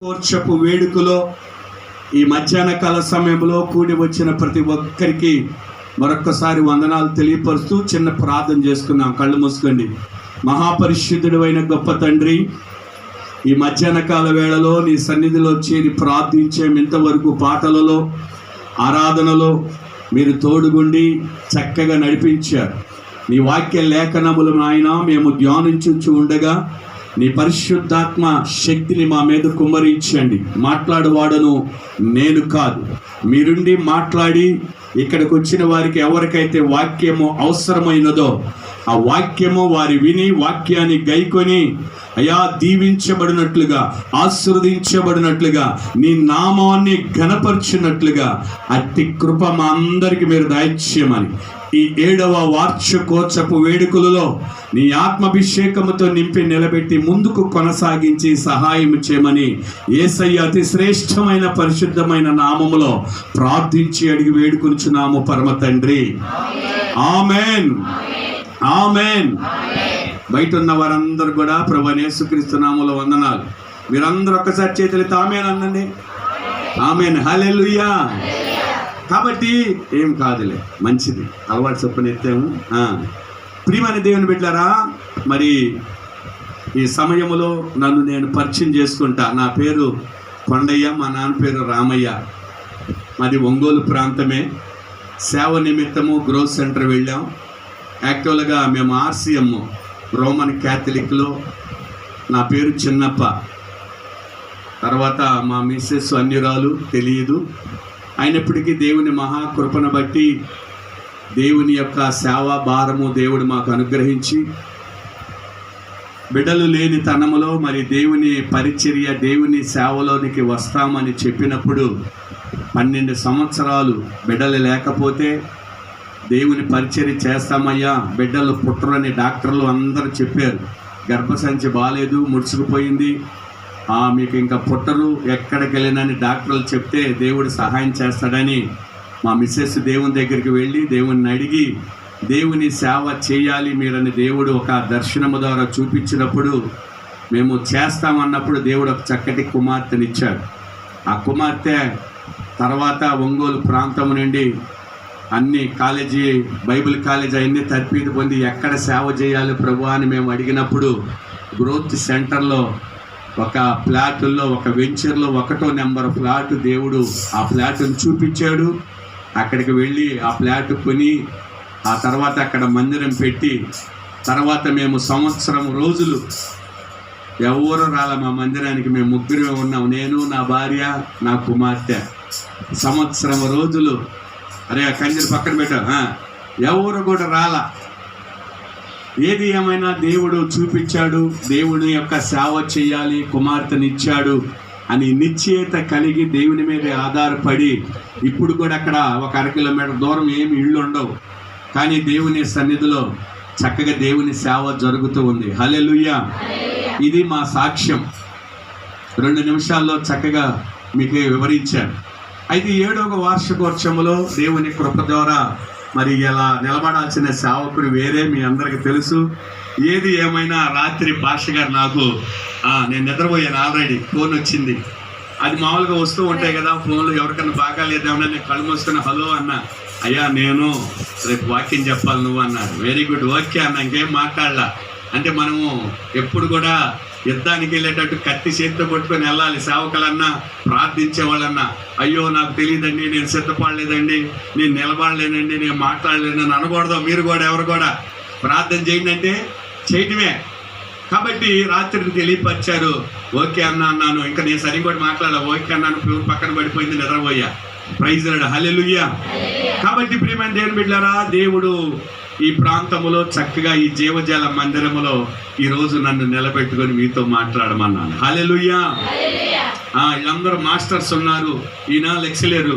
కోర్చపు వేడుకలో ఈ మధ్యాహ్న కాల సమయంలో కూడి వచ్చిన ప్రతి ఒక్కరికి మరొక్కసారి వందనాలు తెలియపరుస్తూ చిన్న ప్రార్థన చేసుకున్నాం. కళ్ళు మూసుకోండి. మహాపరిశుద్ధుడు అయిన గొప్ప తండ్రి, ఈ మధ్యాహ్న కాల వేళలో నీ సన్నిధిలో చేరి ప్రార్థించే ఇంతవరకు పాటలలో ఆరాధనలో మీరు తోడుగుండి చక్కగా నడిపించారు. నీ వాక్య లేఖనములు నాయన మేము ధ్యానించుచు ఉండగా నీ పరిశుద్ధాత్మ శక్తిని మా మీద కుమ్మరించండి. మాట్లాడువాడను నేను కాదు, మీరుండి మాట్లాడి ఇక్కడికి వచ్చిన వారికి ఎవరికైతే వాక్యము అవసరమైనదో ఆ వాక్యము వారి విని వాక్యాన్ని గైకొని అయా దీవించబడినట్లుగా ఆశీర్వదించబడినట్లుగా నీ నామాన్ని ఘనపరిచినట్లుగా అట్టి కృప మా అందరికి మీరు దయచేయమని ఈ 7వ వార్షికోత్సవ వేడుకలలో నీ ఆత్మాభిషేకముతో నింపి నిలబెట్టి ముందుకు కొనసాగించి సహాయం చేయమని యేసయ్య అతి శ్రేష్టమైన పరిశుద్ధమైన నామములో ప్రార్థించి అడిగి వేడుకొనుచున్నాము పరమ తండ్రి. ఆమేన్, ఆమేన్. బయట ఉన్న వారందరూ కూడా ప్రభువైన యేసుక్రీస్తు నామములో వందనాలు. మీరందరూ ఒక్కసారి చేతులెత్తి ఆమేన్ అనండి. ఆమేన్, హల్లెలూయా. కాబట్టి ఏం కాదులే, మంచిది, అలవాటు చొప్పున ఎత్తాము. ప్రియమైన దేవుని బిడ్డలారా, మరి ఈ సమయంలో నన్ను నేను పరిచయం చేసుకుంటా. నా పేరు కొండయ్య, మా నాన్న పేరు రామయ్య. మాది ఒంగోలు ప్రాంతమే. సేవ నిమిత్తము గ్రోత్ సెంటర్ వెళ్ళాం. యాక్చువల్గా మేము RCM రోమన్ క్యాథలిక్లో. నా పేరు చిన్నప్ప. తర్వాత మా మిస్సెస్ అన్యురాలు, తెలియదు. అయినప్పటికీ దేవుని మహాకృపను బట్టి దేవుని యొక్క సేవా భారము దేవుడు మాకు అనుగ్రహించి బిడ్డలు లేని తనములో మరి దేవుని పరిచర్య దేవుని సేవలోనికి వస్తామని చెప్పినప్పుడు 12 సంవత్సరాలు బిడ్డలు లేకపోతే దేవుని పరిచర్య చేస్తామయ్యా, బిడ్డలు పుట్టరని డాక్టర్లు అందరూ చెప్పారు. గర్భసంచి బాలేదు, ముడుచుకుపోయింది, మీకు ఇంకా పుట్టరు, ఎక్కడికి వెళ్ళినని డాక్టర్లు చెప్తే దేవుడు సహాయం చేస్తాడని మా మిస్సెస్ దేవుని దగ్గరికి వెళ్ళి దేవుని అడిగి దేవుని సేవ చేయాలి మీరని దేవుడు ఒక దర్శనము ద్వారా చూపించినప్పుడు మేము చేస్తామన్నప్పుడు దేవుడు ఒక చక్కటి కుమార్తెనిచ్చాడు. ఆ కుమార్తె తర్వాత ఒంగోలు ప్రాంతం నుండి అన్ని కాలేజీ, బైబిల్ కాలేజీ అన్నీ తర్ఫీదు పొంది ఎక్కడ సేవ చేయాలి ప్రభు అని మేము అడిగినప్పుడు గ్రోత్ సెంటర్లో ఒక ఫ్లాట్లో ఒక వెంచర్లో 1వ నెంబర్ ఫ్లాట్ దేవుడు ఆ ఫ్లాట్ను చూపించాడు. అక్కడికి వెళ్ళి ఆ ఫ్లాట్ కొని ఆ తర్వాత అక్కడ మందిరం పెట్టి తర్వాత మేము సంవత్సరం రోజులు ఎవరు రాల మా మందిరానికి. మేము ముగ్గురే ఉన్నాం, నేను, నా భార్య, నా కుమార్తె. సంవత్సరం రోజులు అరే ఆ కంజరు పక్కన పెట్టా, ఎవరు కూడా రాలా. ఏది ఏమైనా దేవుడు చూపించాడు, దేవుని యొక్క సేవ చేయాలి, కుమార్తెనిచ్చాడు అని నిశ్చయత కలిగి దేవుని మీద ఆధారపడి ఇప్పుడు కూడా అక్కడ ఒక 1/2 కిలోమీటర్ దూరం ఏమి ఇళ్ళు ఉండవు, కానీ దేవుని సన్నిధిలో చక్కగా దేవుని సేవ జరుగుతూ ఉంది. హల్లెలూయా. ఇది మా సాక్ష్యం. 2 నిమిషాల్లో చక్కగా మీకు వివరించాను. అయితే 7వ వార్షికోత్సవంలో దేవుని కృప ద్వారా మరి ఇలా నిలబడాల్సిన సేవకుడు వేరే, మీ అందరికీ తెలుసు. ఏది ఏమైనా రాత్రి భాష గారు నాకు నేను నిద్రపోయాను, ఆల్రెడీ ఫోన్ వచ్చింది. అది మామూలుగా వస్తూ ఉంటాయి కదా ఫోన్లు, ఎవరికన్నా బాగా లేదేమన్నా. నేను కళ్ళు మూసుకున్న హలో అన్న, అయ్యా నేను రేపు వాక్యం చెప్పాలి నువ్వు అన్నారు. వెరీ గుడ్, ఓకే అన్న, ఇంకేం మాట్లాడలా. అంటే మనము ఎప్పుడు కూడా యుద్ధానికి వెళ్ళేటట్టు కత్తి చేతితో పట్టుకొని వెళ్ళాలి. సేవకులన్నా ప్రార్థించేవాళ్ళన్నా అయ్యో నాకు తెలియదండి, నేను సిద్ధపడలేదండి, నేను నిలబడలేనండి, నేను మాట్లాడలేనని అనకూడదు. మీరు కూడా ఎవరు కూడా ప్రార్థన చేయండి అంటే చేయటమే. కాబట్టి రాత్రికి తెలియపరిచారు. ఓకే అన్న అన్నాను. ఇంకా నేను సరిగ్గా కూడా మాట్లాడాలి. ఓకే అన్నాను, పక్కన పడిపోయింది, నిద్రపోయా. ప్రైజ్ లార్డ్, హల్లెలూయా. కాబట్టి ప్రియమైన దేవుని బిడ్డలారా, దేవుడు ఈ ప్రాంతంలో చక్కగా ఈ జీవజాల మందిరములో ఈరోజు నన్ను నిలబెట్టుకొని మీతో మాట్లాడమన్నాను. హల్లెలూయా. వీళ్ళందరూ మాస్టర్స్ ఉన్నారు. ఈయన లెక్చరర్,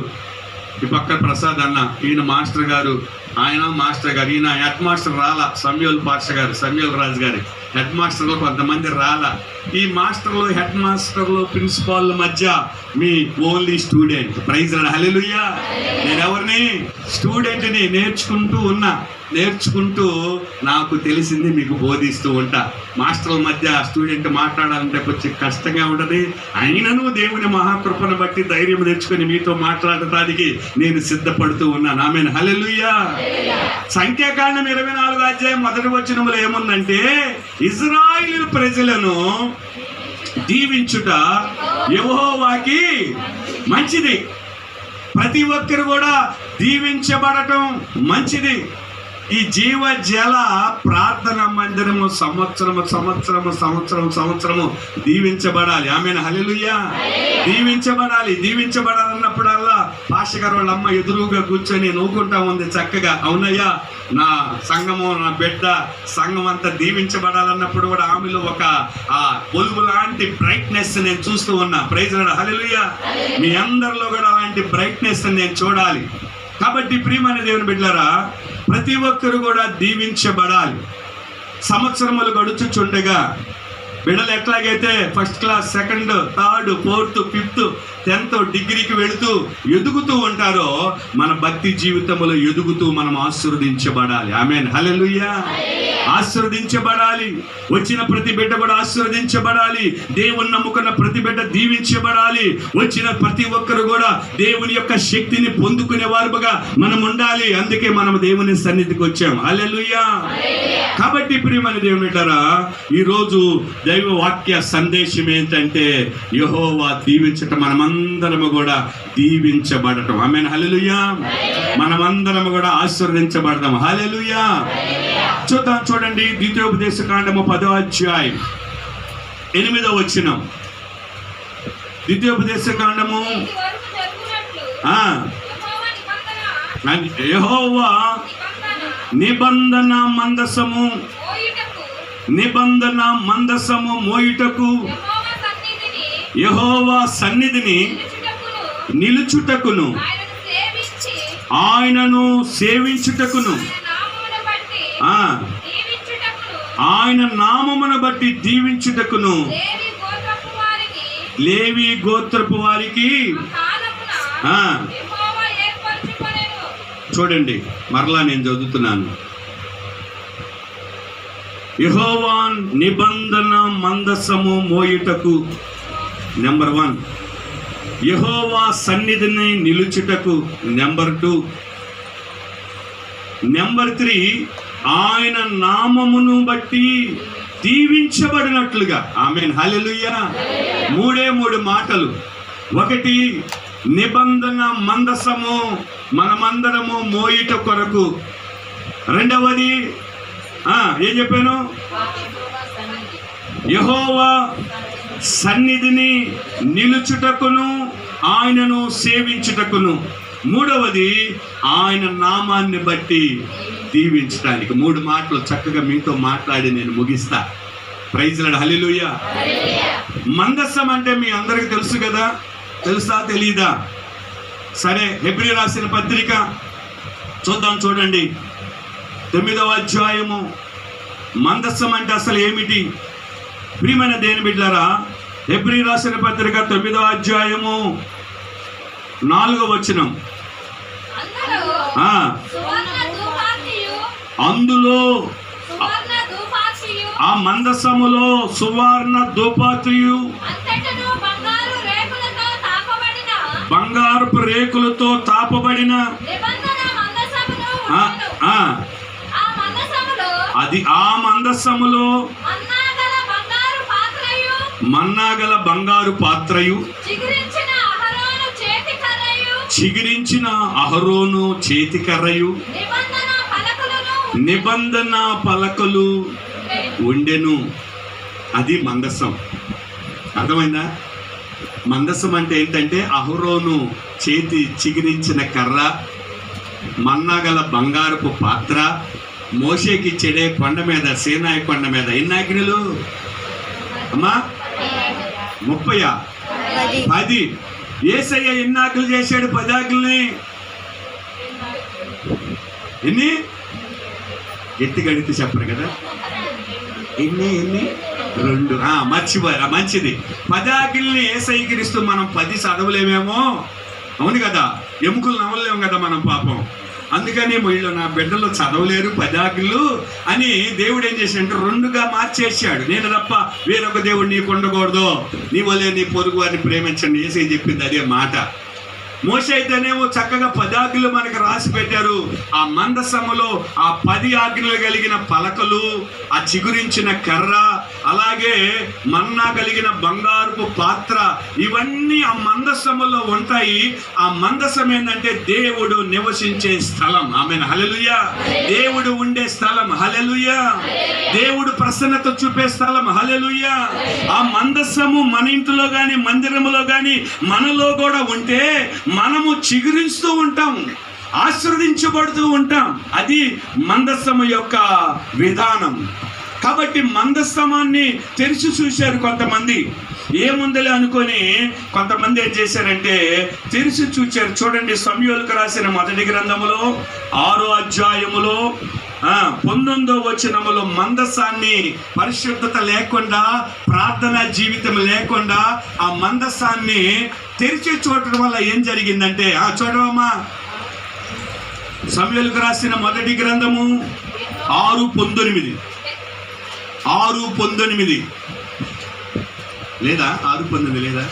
ఈ పక్క ప్రసాద్ అన్న, ఈయన మాస్టర్ గారు, ఆయన మాస్టర్ గారు, ఈయన హెడ్ మాస్టర్ రాలా, సమయోల్ పాష గారు, సమయోల్ రాజు గారు, హెడ్ మాస్టర్లు కొంతమంది రాలా. ఈ మాస్టర్లు, హెడ్ మాస్టర్లు, ప్రిన్సిపాల్ మధ్య మీ ఓన్లీ స్టూడెంట్. ప్రైజ్ లార్డ్, హల్లెలూయా. నేను ఎవరిని? స్టూడెంట్ని. నేర్చుకుంటూ నాకు తెలిసింది మీకు బోధిస్తూ ఉంటా. మాస్టర్ల మధ్య స్టూడెంట్ మాట్లాడాలంటే కొంచెం కష్టంగా ఉంటుంది. అయినను దేవుని మహాకృపను బట్టి ధైర్యం తెచ్చుకొని మీతో మాట్లాడటానికి నేను సిద్ధపడుతూ ఉన్నాను. ఆమేన్, హల్లెలూయా. సంఖ్యాకాండం 24 అధ్యాయం 1వ వచనంలో ఏముందంటే, ఇశ్రాయేలు ప్రజలను దీవించుట యెహోవాకి మంచిది. ప్రతి ఒక్కరు కూడా దీవించబడటం మంచిది. ఈ జీవ జల ప్రార్థన మందిరము సంవత్సరము దీవించబడాలి. ఆమేన్, హల్లెలూయా. దీవించబడాలన్నప్పుడల్లా పాస్టర్ గారు వాళ్ళ అమ్మ ఎదురుగా కూర్చొని నవ్వుకుంటా ఉంది చక్కగా. అవునయ్యా, నా సంఘము, నా బిడ్డ సంఘం అంతా దీవించబడాలన్నప్పుడు కూడా ఆమెలో ఒక పొలుగు లాంటి బ్రైట్నెస్ నేను చూస్తూ ఉన్నా. ప్రైజ్ లార్డ్, హల్లెలూయా. మీ అందరిలో కూడా అలాంటి బ్రైట్నెస్ నేను చూడాలి. కాబట్టి ప్రియమైన దేవుని బిడ్డలారా, ప్రతి ఒక్కరు కూడా దీవించబడాలి. సంవత్సరములు గడుచుచుండగా బిడ్డలు ఎట్లాగైతే first class, second, third, fourth, fifth, 10th డిగ్రీకి వెళుతూ ఎదుగుతూ ఉంటారో, మన భక్తి జీవితంలో ఎదుగుతూ మనం ఆశీర్వదించబడాలి. ఆమేన్, హల్లెలూయా. ఆశీర్వదించబడాలి. వచ్చిన ప్రతి బిడ్డ కూడా ఆశీర్వదించబడాలి. దేవుని నమ్ముకున్న ప్రతి బిడ్డ దీవించబడాలి. వచ్చిన ప్రతి ఒక్కరు కూడా దేవుని యొక్క శక్తిని పొందుకునే వారుగా మనం ఉండాలి. అందుకే మనం దేవుని సన్నిధికి వచ్చాం. హల్లెలూయా. కాబట్టి ప్రియమైన దేవుని బిడ్డలారా, ఈరోజు దైవ వాక్య సందేశం ఏంటంటే, యెహోవా దీవించటం, మనమందరము కూడా దీవించబడటం. ఆమేన్, హల్లెలూయా. మనమందరము కూడా ఆశీర్వదించబడదాం. హల్లెలూయా. చూడండి, ద్వితీయోపదేశ కాండము 10వ అధ్యాయం 8వ వచనం. ద్వితీయోపదేశ కాండము యెహోవా నిబంధన మందసము మోయుటకు, యెహోవా సన్నిధిని నిలుచుటకును, ఆయనను సేవించుటకును, ఆయన నామమును బట్టి దీవించుటకును లేవి గోత్రపు వారికి. చూడండి, మరలా నేను చదువుతున్నాను. యెహోవా నిబంధన మందసము మోయుటకు, నెంబర్ 1. యెహోవా సన్నిధిని నిలుచుటకు, నెంబర్ 2. నెంబర్ 3, ఆయన నామమును బట్టి దీవించబడినట్లుగా. ఆమేన్, హల్లెలూయా. 3 మాటలు. 1, నిబంధన మందసము మనమందరము మోయుట కొరకు. 2వది ఏం చెప్పాను? యెహోవా సన్నిధిని నిలుచుటకును, ఆయనను సేవించుటకును. 3వది ఆయన నామాన్ని బట్టి దీవించడానికి. 3 మాటలు చక్కగా మీతో మాట్లాడి నేను ముగిస్తా. ప్రైజ్ లార్డ్, హల్లెలూయా. మందసం అంటే మీ అందరికి తెలుసు కదా? తెలుసా, తెలీదా? సరే, హెబ్రీ రాసిన పత్రిక చూద్దాం. చూడండి, 9వ అధ్యాయము. మందసం అంటే అసలు ఏమిటి? ప్రియమైన దేవుని బిడ్డలారా, హెబ్రీ రాసిన పత్రిక 9వ అధ్యాయము 4వ వచనం. అందులో ఆ మందసములో సువర్ణ ధూపాత్రియు, బంగారపు రేకులతో తాపబడిన అది ఆ మందసములో మన్నాగల బంగారు పాత్రయు, చిగిరించిన అహరోను చేతికర్రయు, నిబంధన పలకలు ఉండెను. అది మందసం. అర్థమైందా? మందసం అంటే ఏంటంటే అహరోను చేతి చిగిరించిన కర్ర, మన్నాగల బంగారపు పాత్ర, మోషేకి చెడే కొండ మీద, సీనాయి కొండ మీద. ఎన్ని ఆజ్ఞలు అమ్మా? 30. 10. యేసయ్య ఎన్ని ఆజ్ఞలు చేశాడు? 10 ఆజ్ఞల్ని. ఎన్ని? ఎత్తి గడితే చెప్పరు కదా. ఎన్ని 2. మర్చిపోయారు, మంచిది. 10 ఆజ్ఞల్ని యేసయ్య క్రీస్తు మనం 10 చదవలేమేమో, అవును కదా, ఎముకలు నవ్వలేము కదా మనం పాపం. అందుకని వీళ్ళు నా బిడ్డలు చదవలేరు 10 ఆజ్ఞలు అని దేవుడు ఏం చేశాడంటే 2గా మార్చేసాడు. నేను తప్ప వేరొక దేవుడు నీకు ఉండకూడదు, నీ వల్లే నీ పొరుగు వారిని ప్రేమించండి, యేసయ్య చెప్పింది అదే మాట. మోషే అయితేనేమో చక్కగా 10 ఆజ్ఞలు మనకు రాసి పెట్టారు. ఆ మందసములో ఆ 10 ఆజ్ఞలు కలిగిన పలకలు, ఆ చిగురించిన కర్ర, అలాగే మన్నా కలిగిన బంగారుపు పాత్ర, ఇవన్నీ ఆ మందసములో ఉంటాయి. ఆ మందసం ఏంటంటే దేవుడు నివసించే స్థలం. ఆమేన్, హల్లెలూయా. దేవుడు ఉండే స్థలం, హల్లెలూయా. దేవుడు ప్రసన్నత చూపే స్థలం, హల్లెలూయా. ఆ మందసము మన ఇంటిలో గాని మందిరములో గాని మనలో కూడా ఉంటే మనము చిగురిస్తూ ఉంటాం, ఆశీర్వదించబడుతూ ఉంటాం. అది మందసము యొక్క విధానం. కాబట్టి మందస్తమాన్ని తెరిచి చూశారు కొంతమంది. ఏముందలే అనుకొని కొంతమంది ఏం చేశారంటే తెరిచి చూశారు. చూడండి, సమూయేలుకు రాసిన 1 గ్రంథములో 6వ అధ్యాయములో 19వ వచనములో మందసాన్ని, పరిశుద్ధత లేకుండా, ప్రార్థన జీవితం లేకుండా ఆ మందసాన్ని తెరిచి చూడటం వల్ల ఏం జరిగిందంటే, చూడవమ్మా, సమూయేలుకు రాసిన 1 గ్రంథము 6:19 లేదా 6:19 లేదా?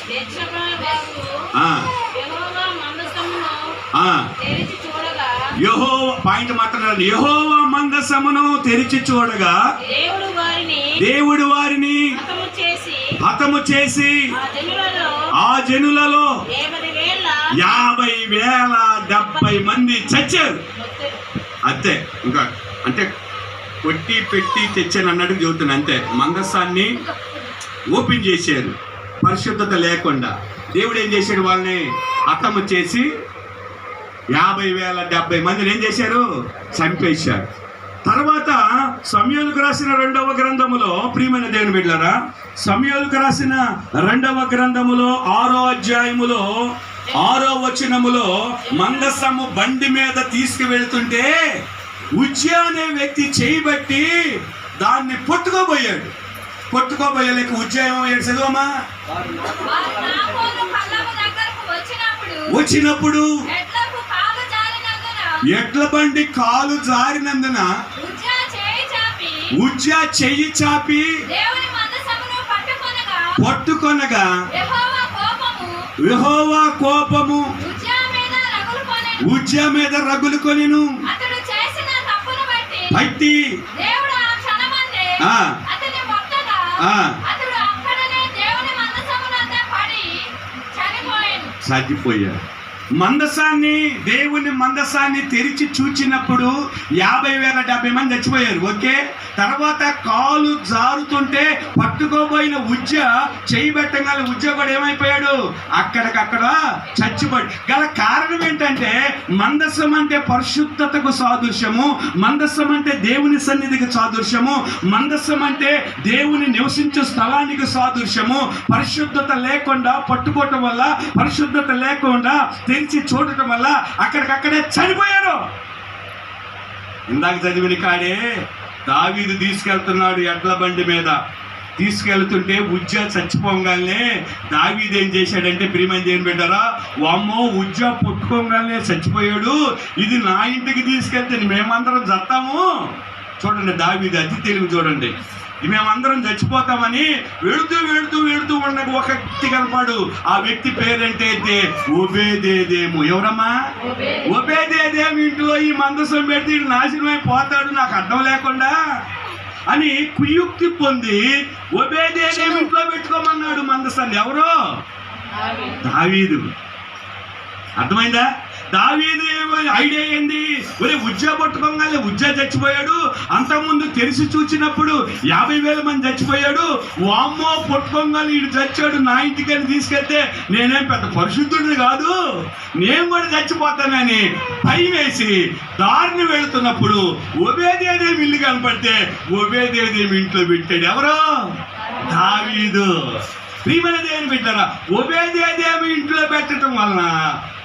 యెహోవా పాయింట్ మాట్లాడాలి. యెహోవా మందసమును తెరిచి చూడగా దేవుడు వారిని హతము చేసి ఆ జనులలో 50,070 మంది చచ్చారు. అంతే, ఇంకా అంటే కొట్టి పెట్టి తెచ్చాను అన్నట్టు చెబుతున్నా. అంతే, మందసాన్ని ఓపెన్ చేశారు పరిశుద్ధత లేకుండా. దేవుడు ఏం చేశాడు? వాళ్ళని హతము చేసి 50,070 మందిని ఏం చేశారు? చంపేశారు. తర్వాత సమూయేలుకు రాసిన 2వ గ్రంథములో, ప్రియమైన దేవుని బిడ్డలారా, సమూయేలుకు రాసిన 2వ గ్రంథములో 6వ అధ్యాయములో 6వ వచనములో మందసము బండి మీద తీసుకువెళ్తుంటే ఉజ్జియా అనే వ్యక్తి చేయబట్టి దాన్ని పట్టుకోబోయలేక ఉజ్జియా ఏమయ్యాడు? చదువమ్మా. వచ్చినప్పుడు ఎడ్ల బండి కాలు జారినందున ఉజ్జియా చెయ్యి చాపి పట్టుకొనగా యెహోవా కోపము ఉజ్జియా మీద రగులుకొనెను. పట్టి చచ్చిపోయారు. దేవుని మందసాన్ని తెరిచి చూచినప్పుడు 50,070 మంది చచ్చిపోయారు. ఓకే, తర్వాత కాలు జారుతుంటే పట్టుకోబోయిన ఉజ్జియా చేయబెట్టగానే ఉజ్జియా కూడా ఏమైపోయాడు? అక్కడికక్కడ చచ్చిపోయాడు. గల కారణం ఏంటంటే మందసం అంటే పరిశుద్ధతకు సాదృశ్యము, మందసం అంటే దేవుని సన్నిధికి సాదృశ్యము, మందసం అంటే దేవుని నివసించే స్థలానికి సాదృశ్యము. పరిశుద్ధత లేకుండా పట్టుకోవటం వల్ల, పరిశుద్ధత లేకుండా తెరిచి చూడటం వల్ల అక్కడికక్కడే చనిపోయారు. ఇందాక చదివిన కాడే దావీదు తీసుకెళ్తున్నాడు ఎడ్ల బండి మీద. తీసుకెళ్తుంటే ఉజ్జియా చచ్చిపోగానే దావీదు ఏం చేశాడంటే, ప్రియమైన దేవుని బిడ్డలారా, వామ్మో ఉజ్జియా పుట్టుకోగానే చచ్చిపోయాడు, ఇది నా ఇంటికి తీసుకెళ్తే మేమందరం చస్తాము. చూడండి, దావీదు అతి తెలివి చూడండి. మేమందరం చచ్చిపోతామని వెళుతూ ఉండగా ఒక వ్యక్తి కనపాడు. ఆ వ్యక్తి పేరేంటైతే ఓబేదేదేము. ఎవరమ్మా? ఓబేదేదేము ఇంట్లో ఈ మందసం పెడితే నాశనం అయిపోతాడు నాకు అర్థం లేకుండా అని కుయుక్తి పొంది ఓబేదేదేము ఇంట్లో పెట్టుకోమన్నాడు మందసాన్ని. ఎవరో? దావీదు. అర్థమైందా? దావీదు ఐడియా ఏంది? ఒరే ఉజ్జియా పట్టుకోగానే ఉజ్జియా చచ్చిపోయాడు, అంతకుముందు తెరిచి చూచినప్పుడు 50,000 మంది చచ్చిపోయాడు, వామ్మో పట్టుకోగానే వీడు చచ్చాడు, నా ఇంటికని తీసుకెళ్తే నేనేం పెద్ద పరిశుద్ధుడిని కాదు, నేను కూడా చచ్చిపోతానని పై వేసి దారిని వెళుతున్నప్పుడు ఓబేదేదేము ఇల్లు కనపడితే ఓబేదేదేము ఇంట్లో పెట్టాడు. ఎవరో? దావీదు. ప్రియమైన దేవుని బిడ్డలారా, ఓబేదేదేము ఇంట్లో పెట్టడం వలన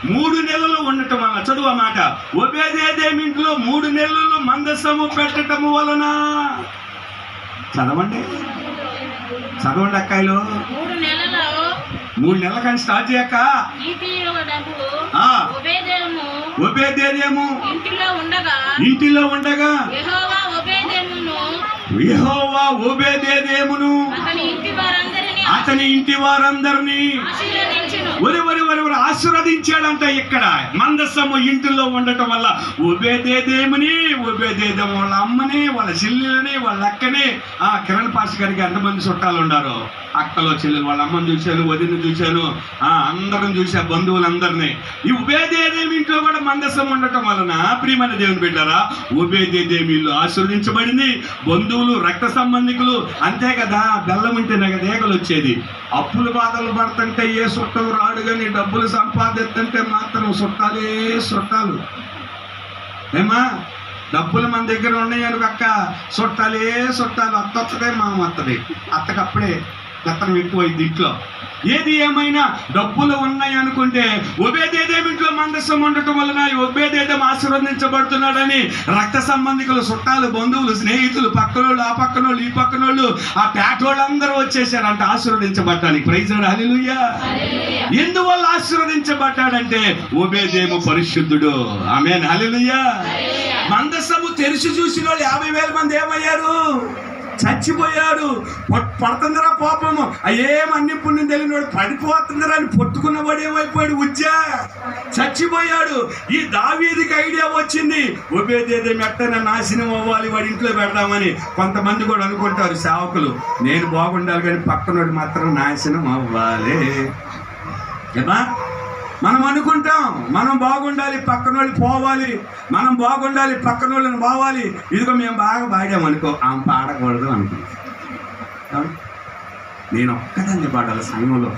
3 నెలలు ఉండటం వలన, చదువు మాట, ఓబేదేదేము ఇంట్లో 3 నెలలు మందసము పెట్టటము వలన చదవండి చదవండి అక్కాయిలు. 3 నెలల కానీ స్టార్ట్ చేయక ఓబేదేదేము ఇంటిలో ఉండగా యెహోవా ఓబేదేదేమును అతని ఇంటి వారందరినీ ఆశీర్వదించాడంట. ఇక్కడ మందసము ఇంటిలో ఉండటం వల్ల ఓబేదేదేముని వాళ్ళ అమ్మని, వాళ్ళ చెల్లెలని, వాళ్ళ అక్కని, కిరణ్ పాస్ గారికి ఎంతమంది చుట్టాలు ఉన్నారు, అక్కలో చెల్లెలు, వాళ్ళ అమ్మని చూశాను, వదిన చూశాను, అందరం చూసా, బంధువులందరినీ. ఈ ఓబేదేదేమి ఇంట్లో కూడా మందసం ఉండటం వలన ప్రియమైన దేవుని బిడ్డారా, ఓబేదేదేమి ఇల్లు ఆశీర్వదించబడింది. బంధువులు, రక్త సంబంధికులు, అంతే కదా, బెల్లం ఉంటేనే కదా ఏగలు వచ్చేది. అప్పులు బాధలు పడుతుంటే ఏ చుట్టం రాడు, కానీ డబ్బులు సంపాదిస్తుంటే మాత్రం చుట్టాలు ఏమా. డబ్బులు మన దగ్గర ఉన్నాయి అని అక్క చుట్టాలు అత్త వస్తుంది, మామ వస్తుంది. అత్తకప్పుడే గతం ఎక్కువైంది ఇంట్లో. ఏది ఏమైనా డబ్బులు ఉన్నాయి అనుకుంటే ఓబేదేదేము ఇంట్లో మందసం ఉండటం వలన ఓబేదేదేము ఆశీర్వదించబడుతున్నాడని రక్త సంబంధికులు, చుట్టాలు, బంధువులు, స్నేహితులు, పక్కనోళ్ళు, ఆ పక్కనోళ్ళు, ఈ పక్కనోళ్ళు, ఆ పేటోళ్ళందరూ వచ్చేసారంట ఆశీర్వదించబడటానికి. ప్రైజ్ లార్డ్, హల్లెలూయా. ఎందువల్ల ఆశీర్వదించబడ్డాడంటే ఓబేదేము పరిశుద్ధుడు. ఆమేన్, హల్లెలూయా. మందసము తెరిచి చూసిన వాళ్ళు 50,000 మంది ఏమయ్యారు? చచ్చిపోయాడు. పడుతుందిరా పాపము, అన్ని పుణ్యం తెలియనివాడు పడిపోతుందిరా అని పొట్టుకున్నవాడు ఏమైపోయాడు? చచ్చిపోయాడు. ఈ దావీదుకి ఐడియా వచ్చింది, ఓబేదేదేము ఎట్టైనా నాశనం అవ్వాలి, వాడి ఇంట్లో పెడదామని. కొంతమంది కూడా అనుకుంటారు సేవకులు, నేను బాగుండాలి కానీ పక్కనోడు మాత్రం నాశనం అవ్వాలి. ఏమా మనం అనుకుంటాం, మనం బాగుండాలి, పక్కనోళ్ళు పోవాలి, మనం బాగుండాలి, పక్కనోళ్ళని పోవాలి. ఇదిగో మేము బాగా పాడామనుకో, ఆమె పాడకూడదు అనుకుంటాం. నేను ఒక్కదాన్ని పాడాలి సంఘంలో.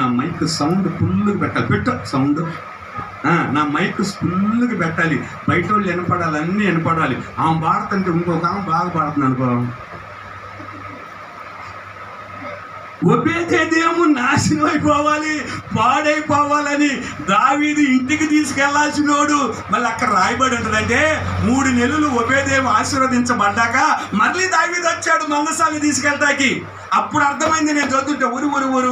నా మైక్ సౌండ్ ఫుల్గా పెట్టాలి. సౌండ్ నా మైక్ ఫుల్గా పెట్టాలి. బయట వాళ్ళు వినపడాలి, అన్నీ వినపడాలి. ఆమె పాడుతుంటే ఇంకొక ఆమె బాగా పాడుతుంది అనుకో, ఓబేదేదేము నాశనం అయిపోవాలి, పాడైపోవాలని దావీదు ఇంటికి తీసుకెళ్లాల్సినోడు. మళ్ళీ అక్కడ రాయబడి ఉంటుందంటే 3 నెలలు ఓబేదేము ఆశీర్వదించబడ్డాక మళ్ళీ దావీదు వచ్చాడు మందసాన్ని తీసుకెళ్తాకి. అప్పుడు అర్థమైంది, నేను చదువుతుంటే